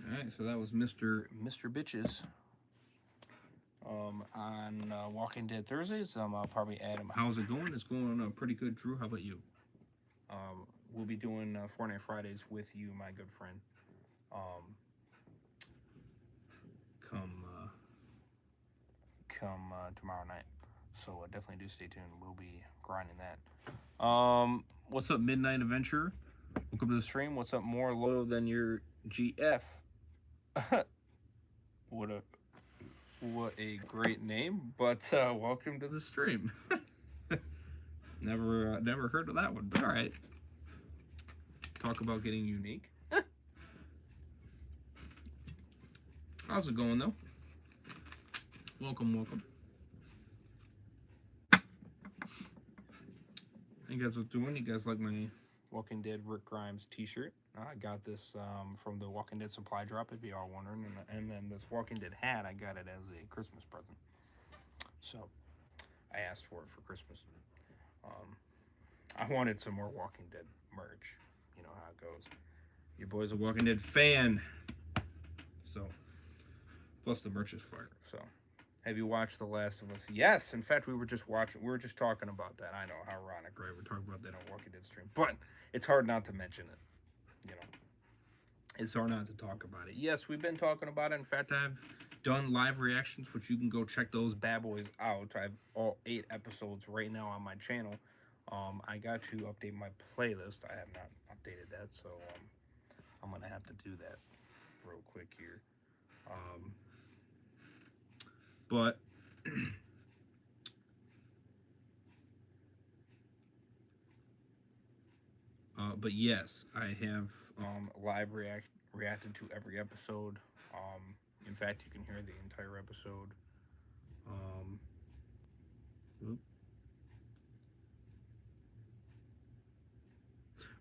All right, so that was Mr. Bitches on Walking Dead Thursdays. I'll probably add him. How's it going? It's going pretty good, Drew. How about you? We'll be doing Fortnite Fridays with you, my good friend. Come tomorrow night. So definitely do stay tuned. We'll be grinding that. What's up, Midnight Adventure? Welcome to the stream. What's up, more loyal than your GF? What a great name. But welcome to the stream. Never heard of that one, but all right. Talk about getting unique. How's it going, though? Welcome. How you guys are doing? You guys like my Walking Dead Rick Grimes t-shirt? I got this from the Walking Dead supply drop, if y'all wondering. And then this Walking Dead hat, I got it as a Christmas present. So, I asked for it for Christmas. I wanted some more Walking Dead merch. You know how it goes. Your boy's a Walking Dead fan. So, plus the merch is fire. So, have you watched The Last of Us? Yes. In fact, we were just talking about that. I know, how ironic, right? We're talking about that on Walking Dead stream. But it's hard not to mention it. You know, it's hard not to talk about it. Yes, we've been talking about it. In fact, I've done live reactions, which you can go check those bad boys out. I have all 8 episodes right now on my channel. I got to update my playlist. I have not updated that, so I'm gonna have to do that real quick here. But yes, I have live reacted to every episode. In fact, you can hear the entire episode.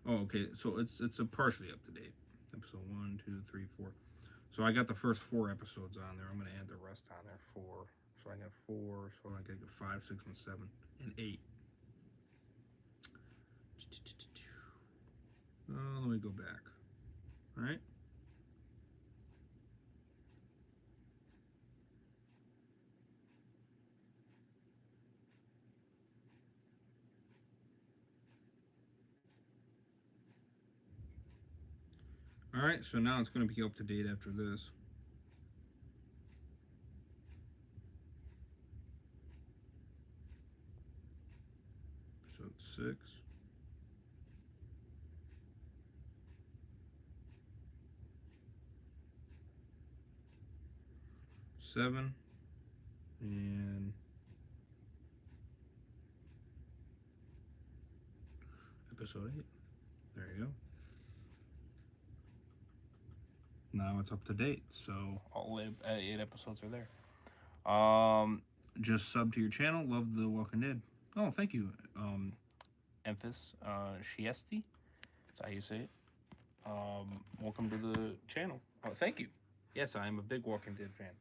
Oh, okay. So it's a partially up to date. Episode 1, 2, 3, 4. So I got the first 4 episodes on there. I'm gonna add the rest on there. 4. So I got 4. So I got 5, 6, and 7, and 8. Let me go back. All right. All right. So now it's going to be up to date after this. Episode 6. Seven and episode 8. There you go. Now it's up to date. So All 8 episodes are there. Just sub to your channel. Love The Walking Dead. Oh, thank you. Emphas Shiesti. That's how you say it. Welcome to the channel. Oh, thank you. Yes, I am a big Walking Dead fan.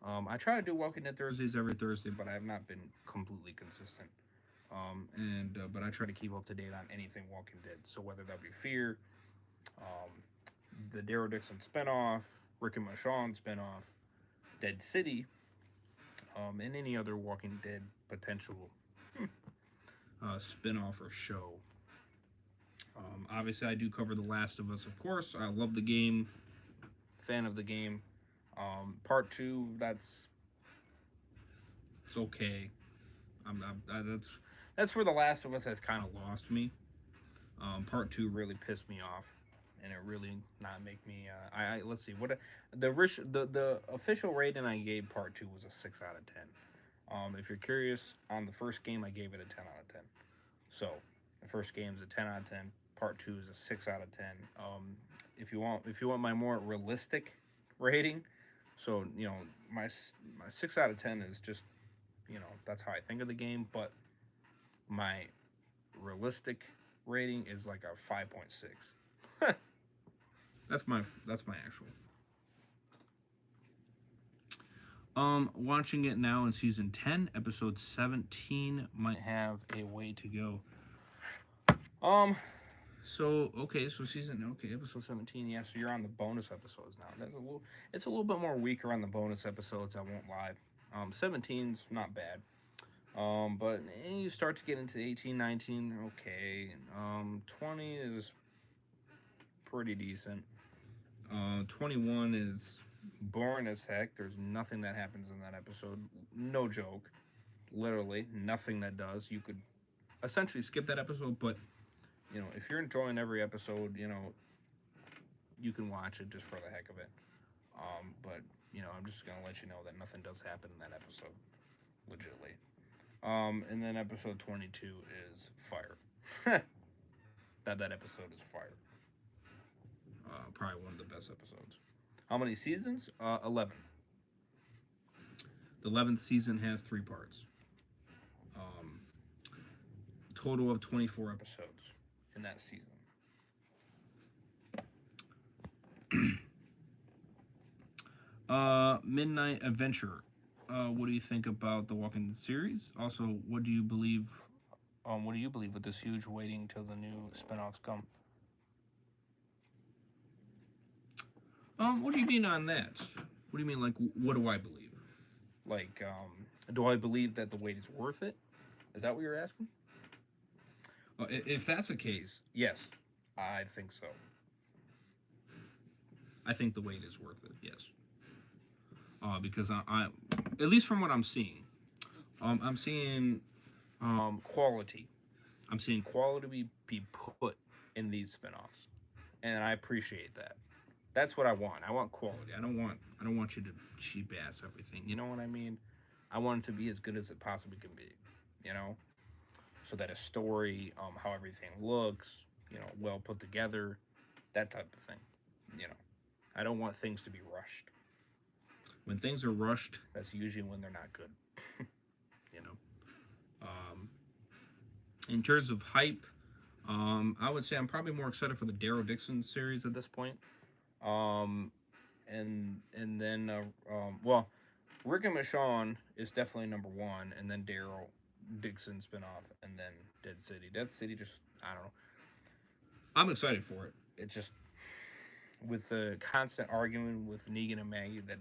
I try to do Walking Dead Thursdays every Thursday, but I have not been completely consistent. But I try to keep up to date on anything Walking Dead. So whether that be Fear, the Daryl Dixon spinoff, Rick and Michonne spinoff, Dead City, and any other Walking Dead potential spinoff or show. Obviously, I do cover The Last of Us, of course. I love the game. Fan of the game. Part 2, it's okay. That's where The Last of Us has kind of lost me. Part 2 really pissed me off, and it really not make me. Let's see what the official rating I gave Part 2 was a 6 out of 10. If you're curious, on the first game I gave it a 10 out of 10. So the first game is a 10 out of 10. Part 2 is a 6 out of 10. If you want my more realistic rating, so my 6 out of 10 is just that's how I think of the game, but my realistic rating is like a 5.6. That's my actual. Watching it now in season 10, episode 17 might have a way to go. So episode 17. Yeah, so you're on the bonus episodes now. It's a little bit more weaker on the bonus episodes. I won't lie. 17's not bad. But you start to get into 18, 19, okay. 20 is pretty decent. 21 is boring as heck. There's nothing that happens in that episode. No joke. Literally, nothing that does. You could essentially skip that episode, but if you're enjoying every episode, you can watch it just for the heck of it. But I'm just gonna let you know that nothing does happen in that episode, legitly. And then episode 22 is fire. that episode is fire. Probably one of the best episodes. How many seasons? 11. The 11th season has 3 parts. Total of 24 episodes in that season. Midnight Adventure. What do you think about the Walking Dead series? Also, what do you believe? What do you believe with this huge waiting till the new spinoffs come? What do you mean on that? What do you mean, like, what do I believe? Like, do I believe that the wait is worth it? Is that what you're asking? If that's the case, yes, I think so. I think the wait is worth it, yes. Because I at least from what I'm seeing, I'm seeing quality. I'm seeing Quality be put in these spinoffs, and I appreciate that. That's what I want. I want quality. I don't want you to cheap ass everything. You know what I mean? I want it to be as good as it possibly can be. So that a story, how everything looks, well put together, that type of thing. I don't want things to be rushed. When things are rushed, that's usually when they're not good. In terms of hype, I would say I'm probably more excited for the Daryl Dixon series at this point. Um, and then well, Rick and Michonne is definitely number one, and then Daryl Dixon spinoff, and then Dead City. Dead City just I don't know. I'm excited for it. It just with the constant arguing with Negan and Maggie, that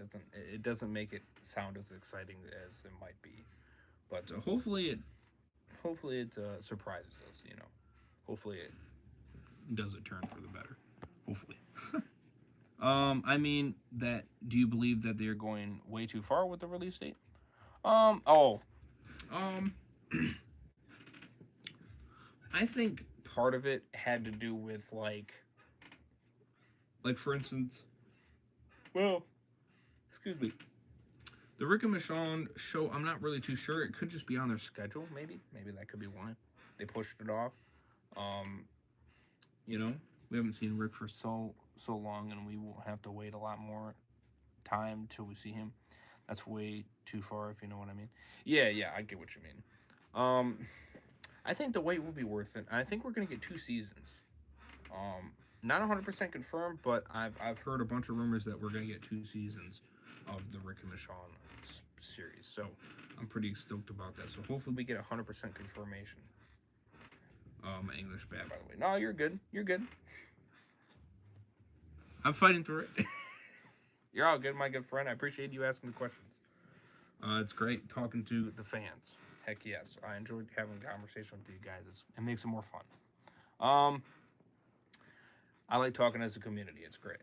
doesn't make it sound as exciting as it might be. But hopefully it surprises us. You know, hopefully it does it turn for the better. Hopefully. I mean that. Do you believe that they're going way too far with the release date? Oh. Um. I think part of it had to do with like for instance, well, excuse me, the Rick and Michonne show. I'm not really too sure. It could just be on their schedule. Maybe that could be why they pushed it off. Um, you know, we haven't seen Rick for so long, and we will have to wait a lot more time till we see him. That's way too far, if you know what I mean. Yeah, I get what you mean. I think the wait will be worth it. I think we're gonna get 2 seasons. Not 100% confirmed, but I've heard a bunch of rumors that we're gonna get 2 seasons of the Rick and Michonne series. So I'm pretty stoked about that. So hopefully we get 100% confirmation. My English bad, by the way. No, you're good. You're good. I'm fighting through it. You're all good, my good friend. I appreciate you asking the questions. It's great talking to the fans. Heck yes, I enjoyed having a conversation with you guys. It makes it more fun. I like talking as a community. It's great.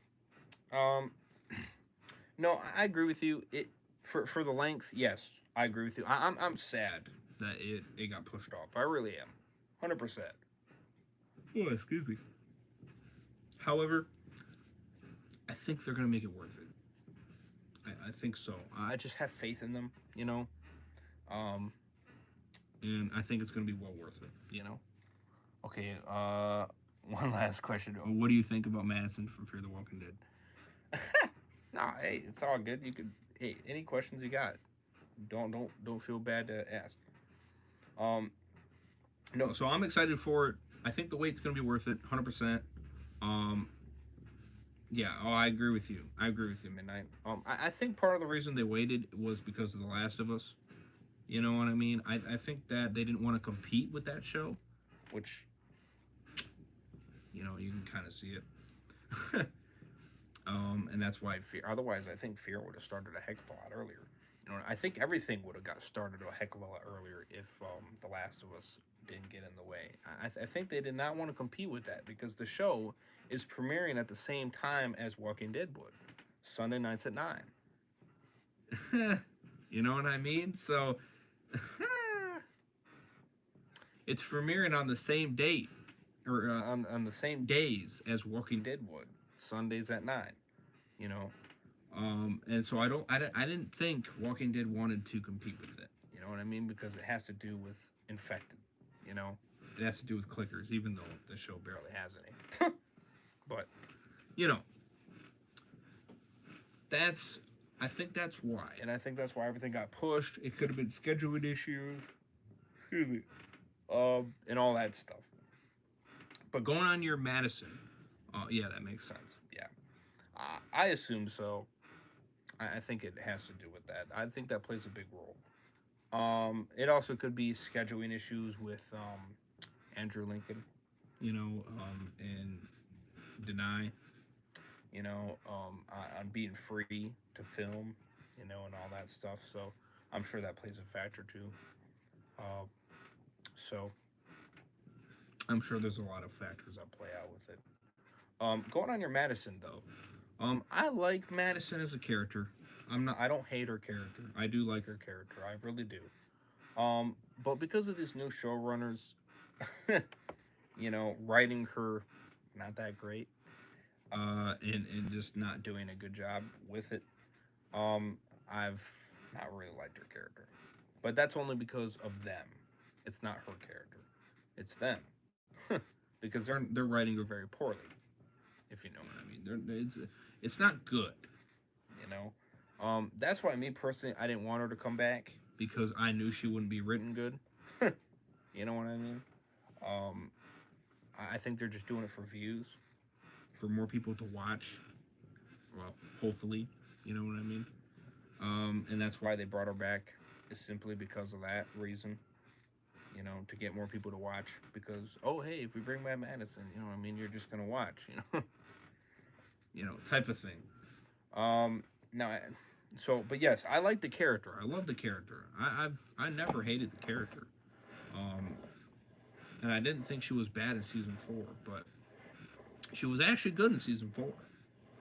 No, I agree with you. It for the length, yes, I agree with you. I'm sad that it got pushed off. I really am, 100%. Oh, excuse me. However, I think they're gonna make it worth it. I think so. I just have faith in them, you know. And I think it's gonna be well worth it, you know. Okay. One last question. What do you think about Madison from Fear the Walking Dead? Nah, hey, it's all good. You could, hey, any questions you got, don't feel bad to ask. No, so I'm excited for it. I think the wait's gonna be worth it, 100%. Yeah, I agree with you. Midnight. I think part of the reason they waited was because of The Last of Us. You know what I mean? I think that they didn't want to compete with that show, which, you know, you can kind of see it. And that's why Fear. Otherwise, I think Fear would have started a heck of a lot earlier. You know, I think everything would have got started a heck of a lot earlier if The Last of Us didn't get in the way. I think they did not want to compete with that because the show is premiering at the same time as Walking Dead would, Sunday nights at 9. You know what I mean? So it's premiering on the same date or on the same days as Walking Dead would, Sundays at 9. You know, and so I didn't think Walking Dead wanted to compete with it. You know what I mean? Because it has to do with infected. You know, it has to do with clickers, even though the show barely has any. But, you know, I think that's why. And I think that's why everything got pushed. It could have been scheduling issues. Excuse me. And all that stuff. But going on your Madison, yeah, that makes sense. Yeah. I assume so. I think it has to do with that. I think that plays a big role. It also could be scheduling issues with Andrew Lincoln, you know, and Deny, you know, on being free to film, you know, and all that stuff. So I'm sure that plays a factor too. So I'm sure there's a lot of factors that play out with it. Going on your Madison though, I like Madison as a character. I don't hate her character. I do like her character. I really do. But because of these new showrunners, you know, writing her not that great, and just not doing a good job with it, I've not really liked her character. But that's only because of them. It's not her character. It's them. Because they're writing her very poorly, if you know what I mean. It's not good, you know. That's why me personally, I didn't want her to come back because I knew she wouldn't be written good. You know what I mean? I think they're just doing it for views, for more people to watch. Well, hopefully, you know what I mean. And that's why they brought her back, is simply because of that reason. You know, to get more people to watch. Because hey, if we bring back Madison, you know, I mean, you're just gonna watch, type of thing. Now, but yes, I like the character. I love the character. I never hated the character. Um, and I didn't think she was bad in season 4, but she was actually good in season 4.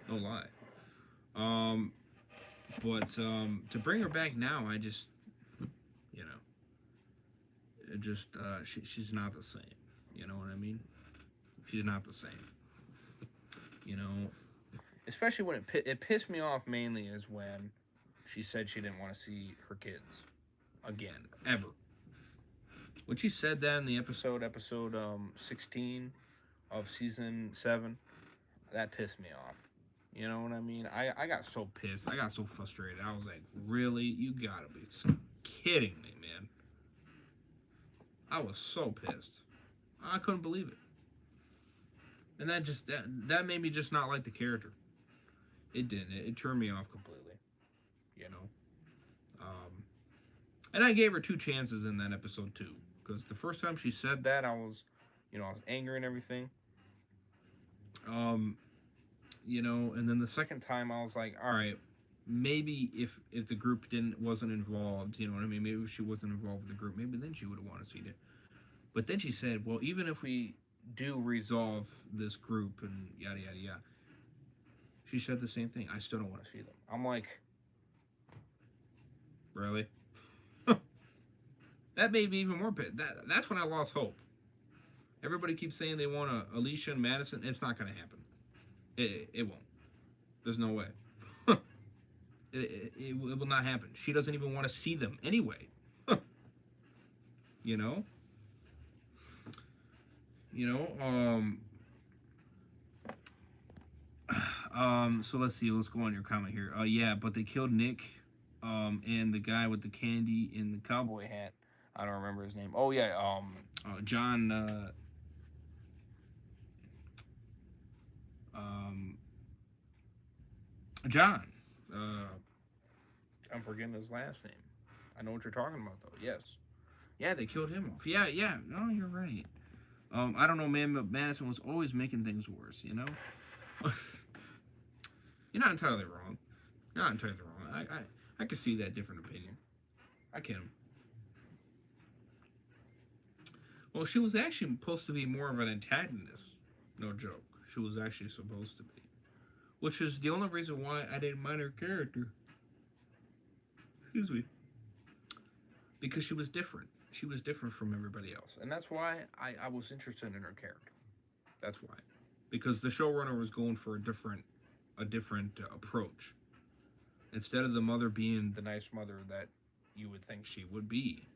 No lie. But to bring her back now, I just, you know, she's not the same. You know what I mean? She's not the same. You know, especially when it pissed me off mainly is when she said she didn't want to see her kids again, ever. When she said that in the episode 16 of season 7, that pissed me off. You know what I mean? I got so pissed. I got so frustrated. I was like, really? You gotta be kidding me, man. I was so pissed. I couldn't believe it. And that made me just not like the character. It didn't. It turned me off completely. You know? And I gave her 2 chances in that episode too. Because the first time she said that, I was angry and everything. You know, and then the second time I was like, all right, maybe if the group wasn't involved, you know what I mean? Maybe if she wasn't involved with the group, maybe then she would have wanted to see it. But then she said, well, even if we do resolve this group and yada yada yada, she said the same thing. I still don't want to see them. I'm like, really? That made me even more pissed. That's when I lost hope. Everybody keeps saying they want Alicia and Madison. It's not going to happen. It won't. There's no way. It will not happen. She doesn't even want to see them anyway. You know? So let's see. Let's go on your comment here. Yeah, but they killed Nick, and the guy with the candy in the cowboy hat. I don't remember his name. Oh yeah, John. John. I'm forgetting his last name. I know what you're talking about though. Yes. Yeah, they killed him off. Yeah. No, you're right. I don't know, man, but Madison was always making things worse, you know? You're not entirely wrong. I can see that different opinion. I can. Well, she was actually supposed to be more of an antagonist. No joke. She was actually supposed to be. Which is the only reason why I didn't mind her character. Excuse me. Because she was different. She was different from everybody else. And that's why I was interested in her character. That's why. Because the showrunner was going for a different approach. Instead of the mother being the nice mother that you would think she would be,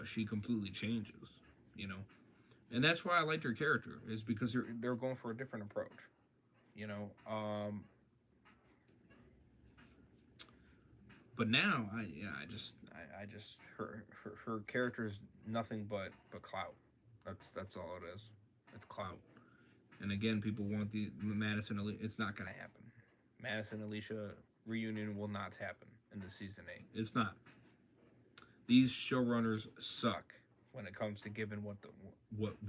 she completely changes, you know. And that's why I liked her character, is because they're going for a different approach, you know. But now, I just her character is nothing but clout. That's all it is. It's clout. And again, people want the Madison. It's not going to happen. Madison Alicia reunion will not happen in the season 8. It's not. These showrunners suck when it comes to giving what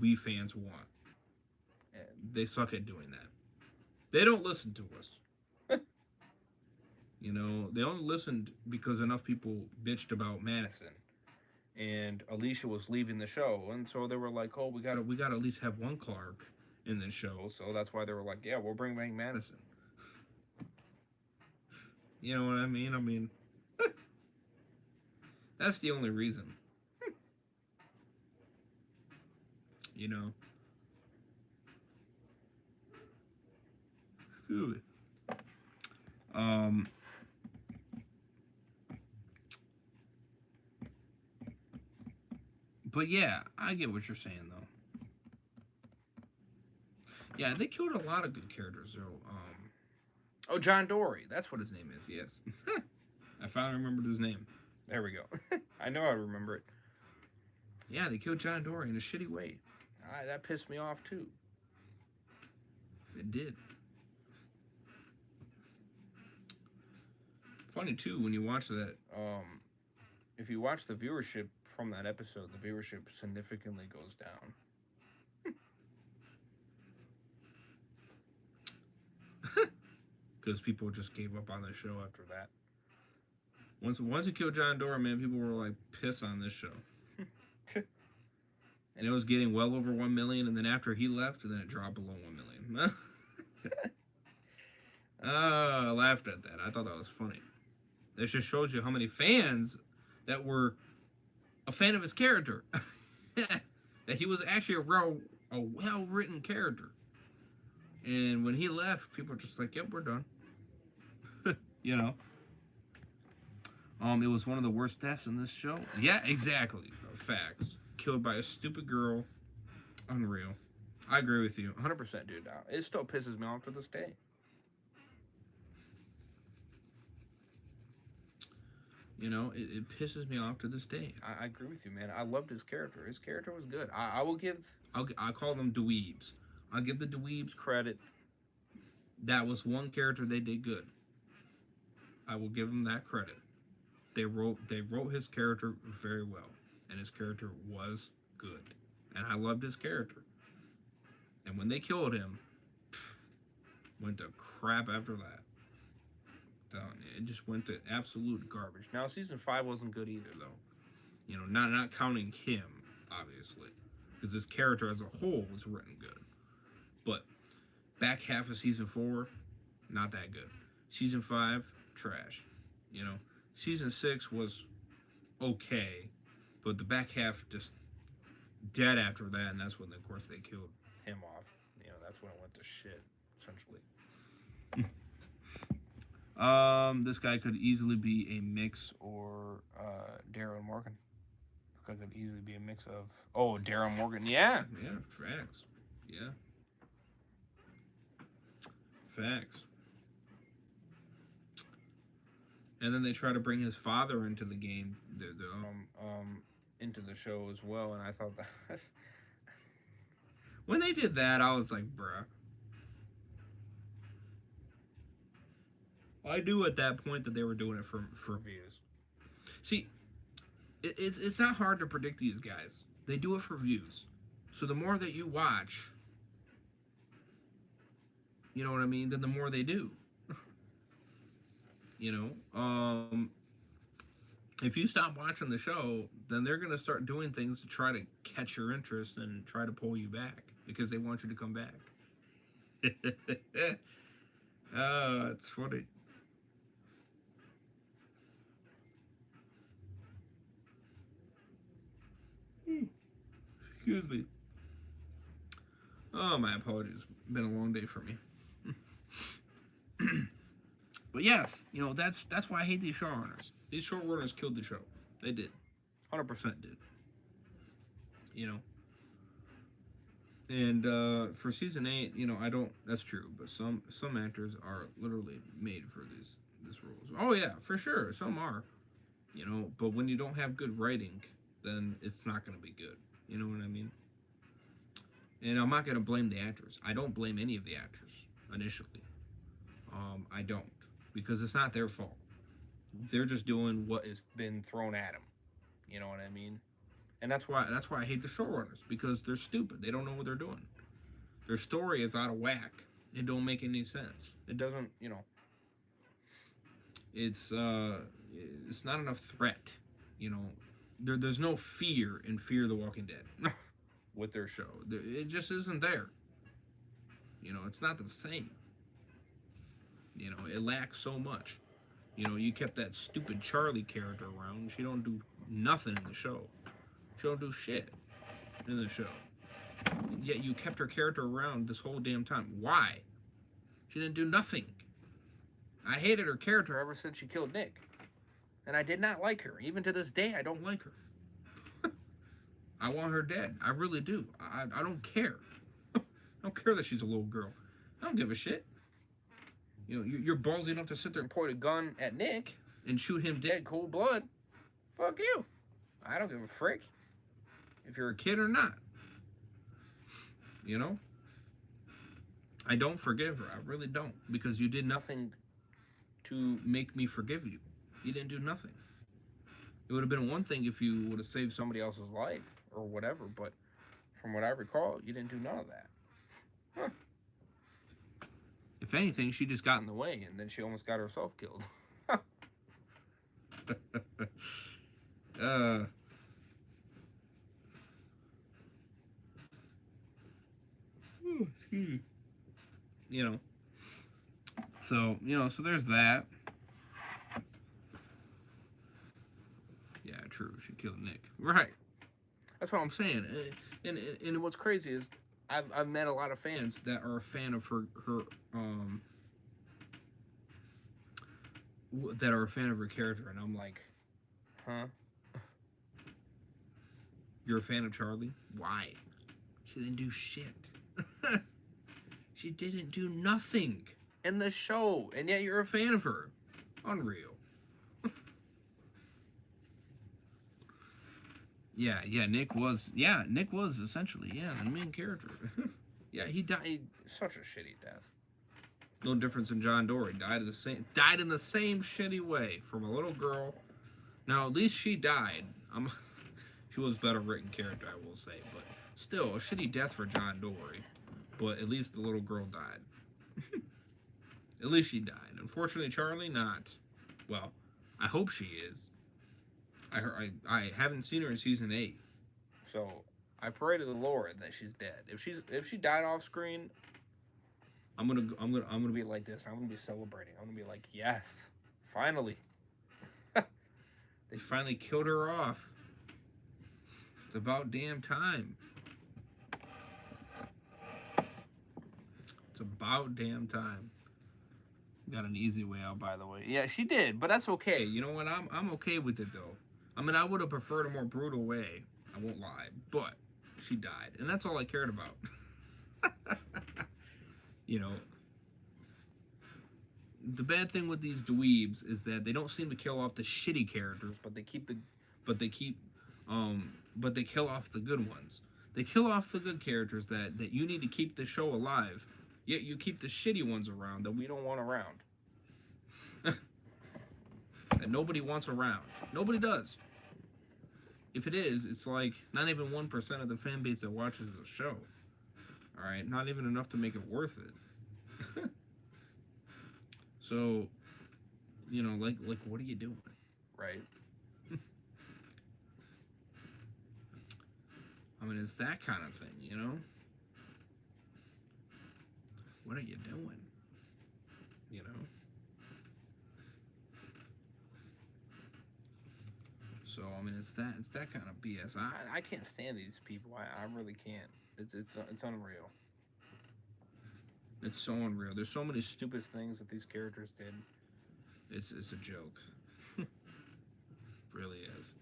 we fans want. They suck at doing that. They don't listen to us. You know, they only listened because enough people bitched about Madison, and Alicia was leaving the show, and so they were like, "Oh, we gotta at least have one Clark in this show." So that's why they were like, "Yeah, we'll bring back Madison." You know what I mean? I mean, that's the only reason. You know. Good. But yeah, I get what you're saying though. Yeah, they killed a lot of good characters though. John Dory, that's what his name is. Yes, I finally remembered his name. There we go. I know I remember it. Yeah, they killed John Dory in a shitty way. that pissed me off too. It did. Funny too when you watch that. If you watch the viewership from that episode, the viewership significantly goes down. Because people just gave up on the show after that. Once you killed John Doerr, man, people were like pissed on this show. And it was getting well over 1 million, and then after he left, and then it dropped below 1 million. I laughed at that. I thought that was funny. This just shows you how many fans that were a fan of his character. That he was actually a well-written character. And when he left, people were just like, yep, we're done. You know? It was one of the worst deaths in this show. Yeah, exactly. Facts. Killed by a stupid girl. Unreal. I agree with you. 100%, dude. It still pisses me off to this day. You know, it pisses me off to this day. I agree with you, man. I loved his character. His character was good. I will give... I call them dweebs. I'll give the dweebs credit. That was one character they did good. I will give them that credit. They wrote his character very well. And his character was good. And I loved his character. And when they killed him, went to crap after that. It just went to absolute garbage. Now, season 5 wasn't good either, though. You know, not counting him, obviously. Because his character as a whole was written good. But back half of season 4, not that good. Season 5, trash. You know, season 6 was okay. But the back half just dead after that. And that's when, of course, they killed him off. You know, that's when it went to shit, essentially. This guy could easily be a mix. Or Daryl Morgan. Could easily be a mix of... Oh, Daryl Morgan. Yeah. Yeah, facts. Yeah. Facts. And then they try to bring his father into the game. Into the show as well, and I thought that... When they did that, I was like, bruh. I knew at that point that they were doing it for views. See, it's not hard to predict these guys. They do it for views. So the more that you watch, you know what I mean, then the more they do. You know, if you stop watching the show, then they're going to start doing things to try to catch your interest and try to pull you back because they want you to come back. Oh, it's funny. Excuse me. Oh, my apologies. Been a long day for me. But yes, you know, that's why I hate these showrunners. These showrunners killed the show. They did. 100% did. You know. And for season 8, you know, I don't... That's true. But some actors are literally made for these roles. Oh, yeah, for sure. Some are. You know, but when you don't have good writing, then it's not going to be good. You know what I mean? And I'm not going to blame the actors. I don't blame any of the actors initially. I don't. Because it's not their fault. They're just doing what has been thrown at them. You know what I mean? And that's why I hate the showrunners. Because they're stupid. They don't know what they're doing. Their story is out of whack. It don't make any sense. It doesn't, you know. It's not enough threat. You know. There's no fear in Fear the Walking Dead with their show. It just isn't there. You know, it's not the same. You know, it lacks so much. You know, you kept that stupid Charlie character around. She don't do nothing in the show. She don't do shit in the show. Yet you kept her character around this whole damn time. Why? She didn't do nothing. I hated her character ever since she killed Nick. And I did not like her. Even to this day, I don't like her. I want her dead. I really do. I don't care. I don't care that she's a little girl. I don't give a shit. You know, you're ballsy enough to sit there and point a gun at Nick and shoot him dead cold blood. Fuck you. I don't give a frick if you're a kid or not. You know, I don't forgive her. I really don't, because you did nothing to make me forgive you. You didn't do nothing. It would have been one thing if you would have saved somebody else's life or whatever, but from what I recall, you didn't do none of that. Huh. If anything, she just got in the way, and then she almost got herself killed. uh, you know, so there's that. Yeah, true. She killed Nick. Right. That's what I'm saying. And what's crazy is I've met a lot of fans that are a fan of her that are a fan of her character, and I'm like, huh? You're a fan of Charlie? Why? She didn't do shit. She didn't do nothing in the show, and yet you're a fan of her. Unreal. Yeah, Nick was essentially, the main character. Yeah, he died such a shitty death. No difference in John Dory. Died in the same shitty way from a little girl. Now at least she died. She was a better written character, I will say, but still a shitty death for John Dory. But at least the little girl died. At least she died. Unfortunately, Charlie, not. Well, I hope she is. I haven't seen her in season 8, so I pray to the Lord that she's dead. If she died off screen, I'm gonna be like this. I'm gonna be celebrating. I'm gonna be like, yes, finally, they finally killed her off. It's about damn time. It's about damn time. Got an easy way out, by the way. Yeah, she did, but that's okay. You know what? I'm okay with it though. I mean, I would have preferred a more brutal way. I won't lie, but she died, and that's all I cared about. You know, the bad thing with these dweebs is that they don't seem to kill off the shitty characters, but they kill off the good ones. They kill off the good characters that you need to keep the show alive. Yet you keep the shitty ones around that we don't want around. That nobody wants around. Nobody does. If it is, it's like not even 1% of the fan base that watches the show. Alright, not even enough to make it worth it. So, you know, like what are you doing? Right? I mean, it's that kind of thing, you know? What are you doing? You know? So I mean, it's that kind of BS. I can't stand these people. I really can't. It's unreal. It's so unreal. There's so many stupid things that these characters did. It's a joke. Really is.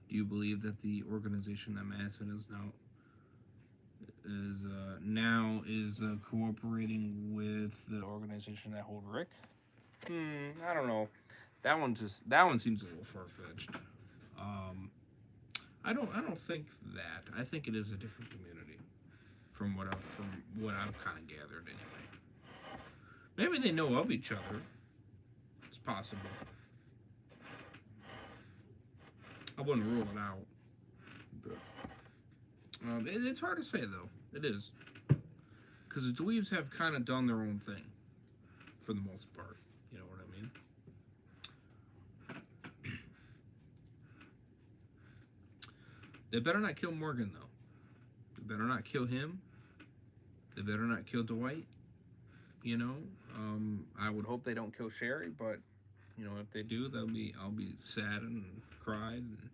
Do you believe that the organization that Madison is cooperating with the organization that hold Rick? I don't know. That one seems a little far fetched. I don't think that. I think it is a different community, from what I've kind of gathered anyway. Maybe they know of each other. It's possible. I wouldn't rule it out. But, it's hard to say, though. It is. Because the dweebs have kind of done their own thing. For the most part. You know what I mean? They better not kill Morgan, though. They better not kill him. They better not kill Dwight. You know? I would hope they don't kill Sherry, but... You know, if they do, I'll be sad and cried, and,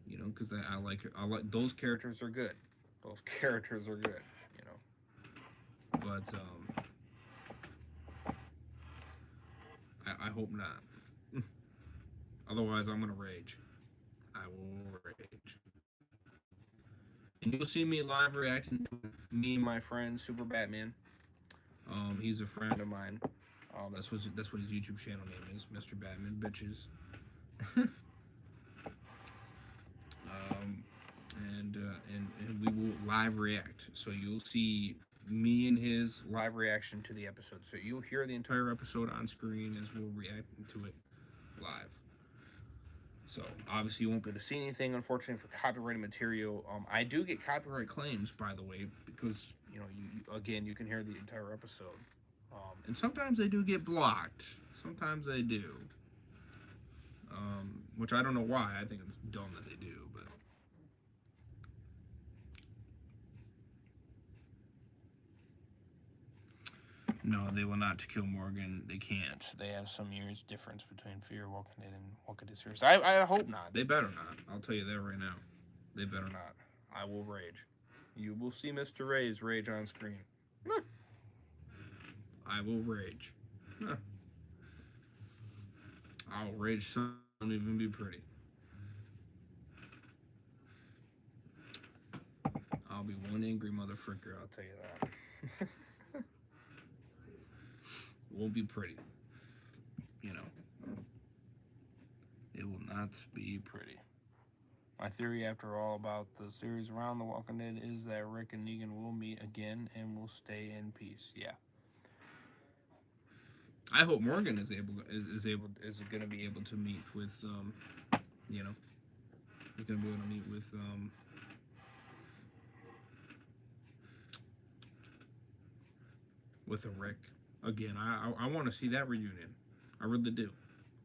you know, because I like those characters are good. Those characters are good, you know. But I hope not. Otherwise, I'm gonna rage. I will rage. And you'll see me live reacting to it. Me and my friend Super Batman. He's a friend of mine. That's what his YouTube channel name is, Mr. Batman Bitches. um, and we will live react. So you'll see me and his live reaction to the episode. So you'll hear the entire episode on screen as we'll react to it live. So obviously you won't be able to see anything, unfortunately, for copyrighted material. I do get copyright claims, by the way, because you can hear the entire episode, and sometimes they do get blocked. Sometimes they do, which I don't know why. I think it's dumb that they do, but. No, they will not kill Morgan. They can't. They have some years difference between Fear Walking Dead and Walking Dead series. I hope not. They better not. I'll tell you that right now. They better not. I will rage. You will see Mr. Ray's rage on screen. I will rage. I'll rage. Some won't even be pretty. I'll be one angry motherfucker. I'll tell you that. Won't be pretty. You know. It will not be pretty. My theory, after all, about the series around The Walking Dead is that Rick and Negan will meet again and will stay in peace. Yeah. I hope Morgan is going to be able to meet with, he's going to be able to meet with a Rick again. I want to see that reunion. I really do.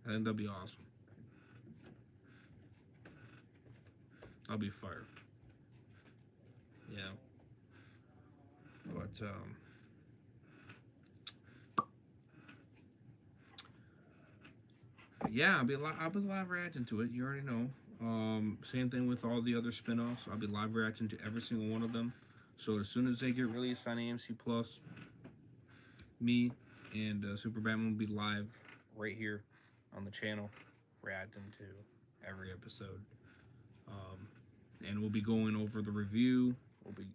I think that'll be awesome. I'll be fired. Yeah. But yeah, I'll be live reacting to it. You already know. Same thing with all the other spinoffs. I'll be live reacting to every single one of them. So as soon as they get released on AMC Plus, me and Super Batman will be live right here on the channel, reacting to every episode. And we'll be going over the review. We'll be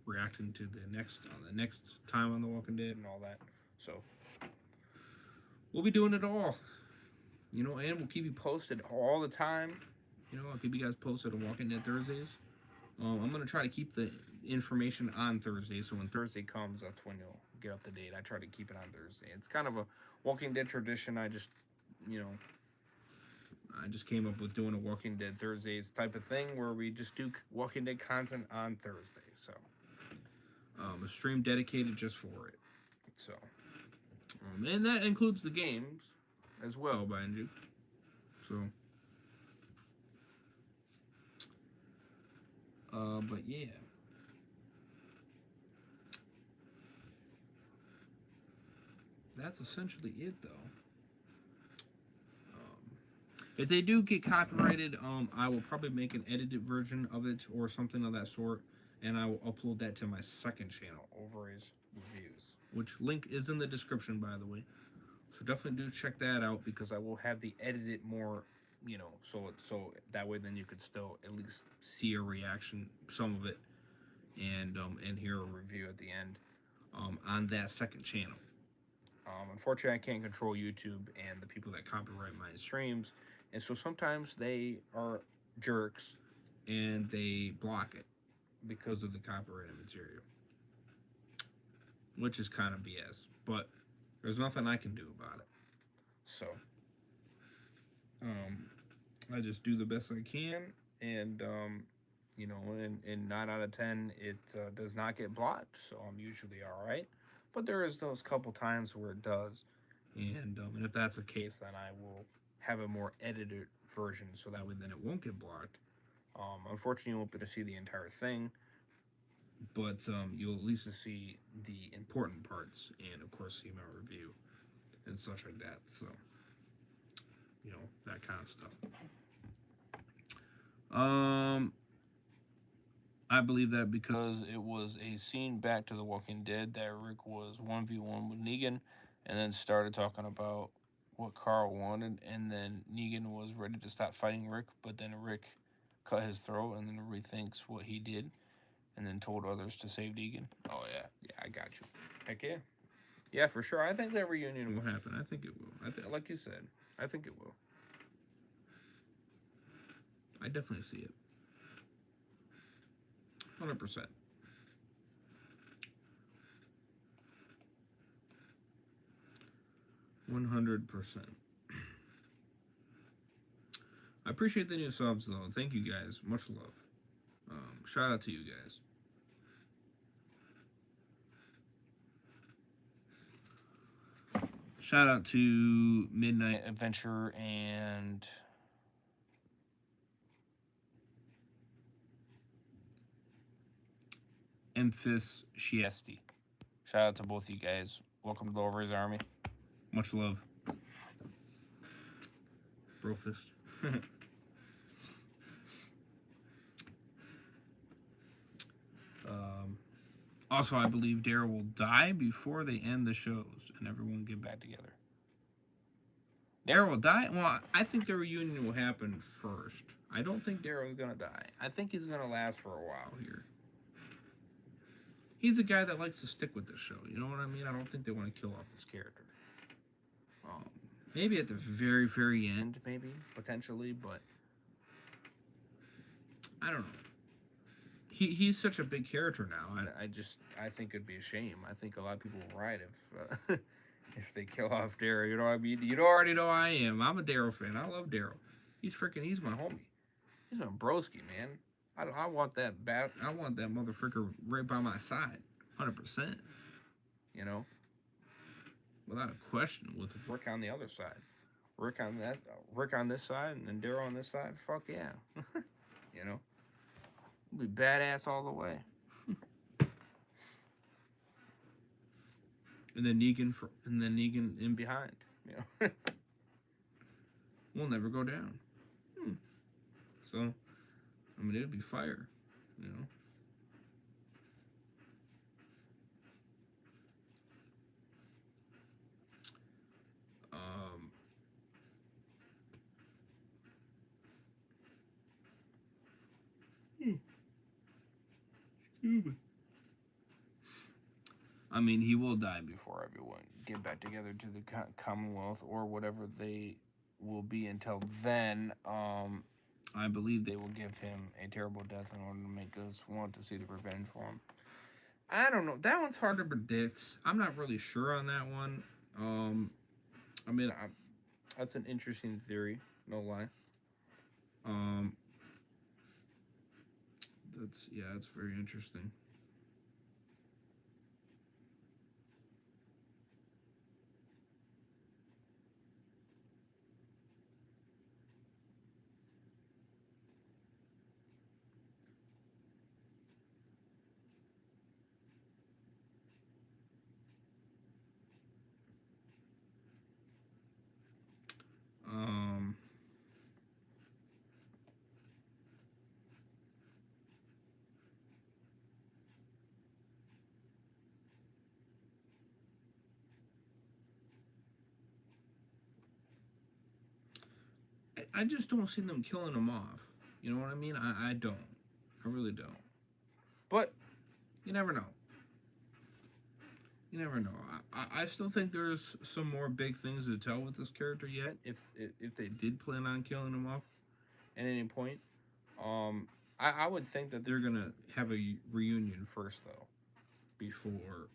reacting to the next time on The Walking Dead and all that. So we'll be doing it all. And we'll keep you posted all the time. I'll keep you guys posted on Walking Dead Thursdays. I'm gonna try to keep the information on Thursday, so when Thursday comes, that's when you'll get up to date. I try to keep it on Thursday. It's kind of a Walking Dead tradition. I just came up with doing a Walking Dead Thursdays type of thing where we just do Walking Dead content on Thursday. So, a stream dedicated just for it. So, and that includes the games as well, mind you. So, but yeah. That's essentially it, though. If they do get copyrighted, I will probably make an edited version of it or something of that sort, and I will upload that to my second channel, Overay's Reviews, which link is in the description, by the way. So definitely do check that out, because I will have the edited more, so that way then you could still at least see a reaction, some of it, and hear a review at the end, on that second channel. Unfortunately, I can't control YouTube and the people that copyright my streams, and so sometimes they are jerks and they block it because of the copyrighted material, which is kind of BS, but there's nothing I can do about it. So I just do the best I can, and in 9 out of 10 it does not get blocked, so I'm usually all right. But there is those couple times where it does, and if that's the case, then I will have a more edited version, so that way then it won't get blocked. Unfortunately, you won't be able to see the entire thing, but you'll at least see the important parts, and of course see my review and such like that. So that kind of stuff. I believe that because it was a scene back to The Walking Dead that Rick was 1v1 with Negan, and then started talking about what Carl wanted, and then Negan was ready to stop fighting Rick, but then Rick cut his throat and then rethinks what he did and then told others to save Negan. Oh yeah, yeah, I got you. Heck yeah, yeah, for sure. I think that reunion will happen. I think it will. Like you said, I think it will. I definitely see it. 100%. 100%. I appreciate the new subs though. Thank you guys. Much love. Shout out to you guys. Shout out to Midnight Adventure and Emphis Shiesti. Shout out to both you guys. Welcome to the Overrays Army. Much love. Brofist. Also, I believe Daryl will die before they end the shows and everyone get back together. Daryl will die? Well, I think the reunion will happen first. I don't think Daryl's gonna die. I think he's gonna last for a while here. He's a guy that likes to stick with the show. You know what I mean? I don't think they want to kill off his character. Maybe at the very, very end, maybe, potentially, but I don't know. He's such a big character now. I think it'd be a shame. I think a lot of people will riot if they kill off Daryl. You know what I mean? You already know I am. I'm a Daryl fan. I love Daryl. He's my homie. He's my broski, man. I want that I want that motherfucker right by my side, 100%. You know, without a question. With Rick on the other side, Rick on this side, and then Daryl on this side. Fuck yeah, you know, we'll be badass all the way. And then Negan in behind. You know, we'll never go down. So, I mean, it'd be fire, you know. I mean, he will die before everyone get back together to the Commonwealth or whatever they will be until then. I believe they will give him a terrible death in order to make us want to see the revenge for him. I don't know. That one's hard to predict. I'm not really sure on that one. I mean, that's an interesting theory. No lie. That's very interesting. I just don't see them killing him off. You know what I mean? I don't. I really don't. But you never know. You never know. I still think there's some more big things to tell with this character yet. If they did plan on killing him off at any point, I would think that they're gonna have a reunion first, though, before.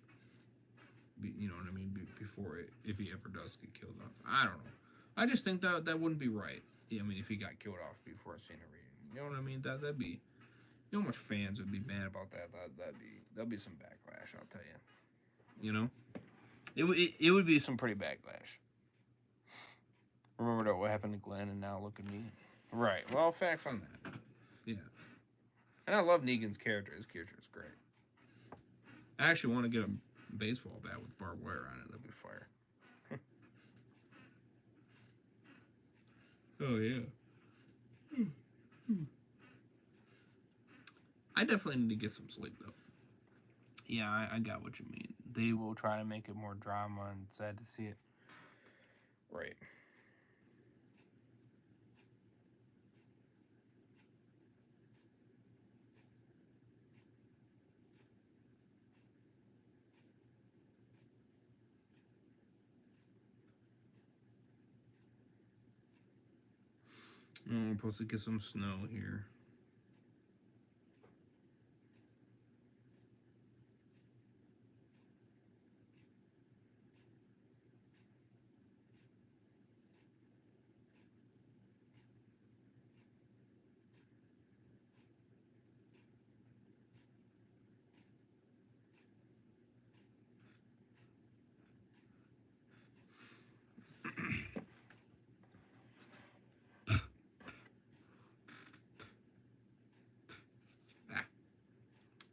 You know what I mean? Before if he ever does get killed off, I don't know. I just think that wouldn't be right. I mean, if he got killed off before seeing a reunion, you know what I mean? That'd be. You know how much fans would be mad about that? That'd be some backlash. I'll tell you. You know, it would be some pretty backlash. Remember what happened to Glenn, and now look at me. Right. Well, facts on that. Yeah. And I love Negan's character. His character is great. I actually want to get a baseball bat with barbed wire on it. That'd be fire. Oh yeah. I definitely need to get some sleep though. Yeah, I got what you mean. They will try to make it more drama, and sad to see it. Right. supposed to get some snow here.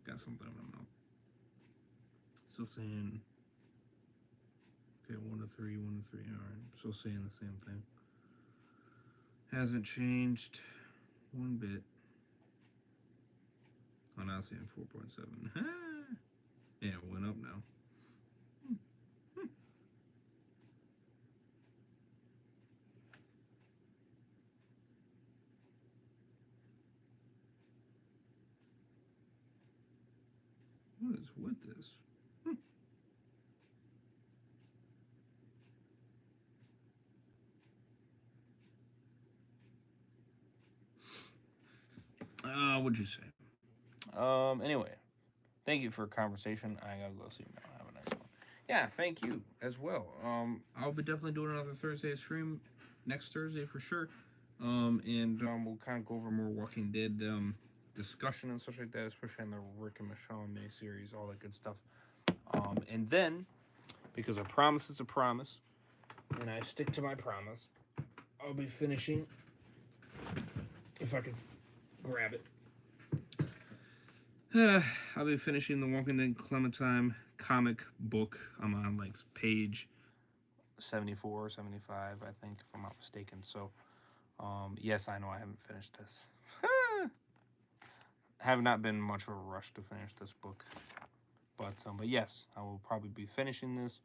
Got something in my mouth. Still saying, okay, 1 to 3, 1 to 3. All right, still saying the same thing. Hasn't changed one bit. I'm now saying 4.7. Yeah, it went up now. What is with this? What'd you say? Anyway, thank you for a conversation. I gotta go see now. Have a nice one. Yeah, thank you as well. I'll be definitely doing another Thursday stream next Thursday for sure. And we'll kind of go over more Walking Dead discussion and such like that, especially on the Rick and Michonne miniseries, all that good stuff. And then, because a promise is a promise, and I stick to my promise, I'll be finishing, if I can grab it. I'll be finishing the Walking Dead Clementine comic book. I'm on like page 74 or 75, I think, if I'm not mistaken. So, yes, I know I haven't finished this. Have not been much of a rush to finish this book. But yes, I will probably be finishing this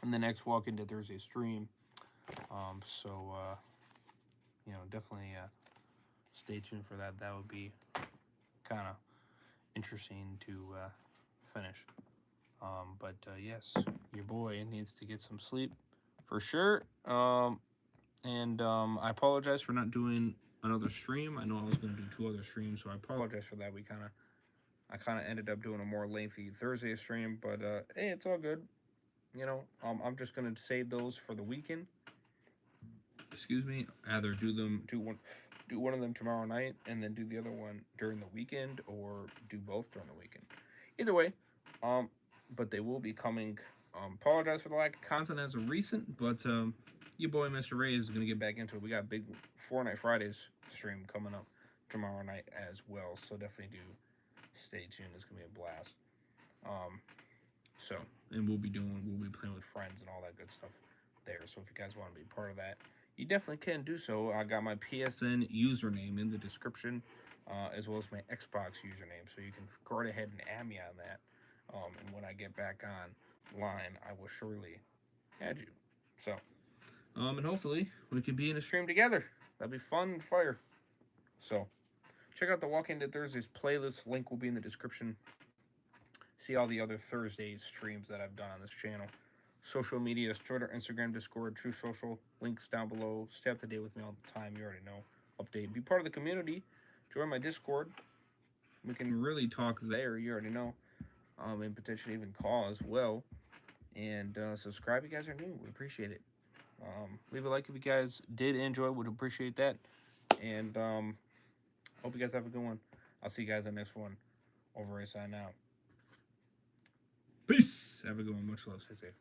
in the next Walking Dead Thursday stream. Definitely stay tuned for that. That would be kind of interesting to finish. Yes, your boy needs to get some sleep for sure. I apologize for not doing another stream. I know I was going to do 2 other streams, so I apologize for that. I kind of ended up doing a more lengthy Thursday stream, but hey, it's all good. I'm just going to save those for the weekend. Excuse me. Either do one of them tomorrow night and then do the other one during the weekend, or do both during the weekend. Either way, but they will be coming. Apologize for the lack of content as of recent, but your boy Mr. Ray is going to get back into it. We got a big Fortnite Fridays stream coming up tomorrow night as well, so definitely do stay tuned. It's going to be a blast. And we'll be playing with friends and all that good stuff there. So if you guys want to be part of that, you definitely can do so. I got my PSN username in the description, as well as my Xbox username, so you can go right ahead and add me on that. And when I get back online, I will surely add you. So, and hopefully we can be in a stream together. That'd be fun and fire. So, check out the Walking Dead Thursdays playlist. Link will be in the description. See all the other Thursdays streams that I've done on this channel. Social media is Twitter, Instagram, Discord, True Social. Links down below. Stay up to date with me all the time. You already know. Update. Be part of the community. Join my Discord. We can really talk there. You already know. And potentially even call as well. And subscribe if you guys are new. We appreciate it. Leave a like if you guys did enjoy. Would appreciate that. And hope you guys have a good one. I'll see you guys on the next one. Over and sign out. Peace. Have a good one. Much love. Stay safe.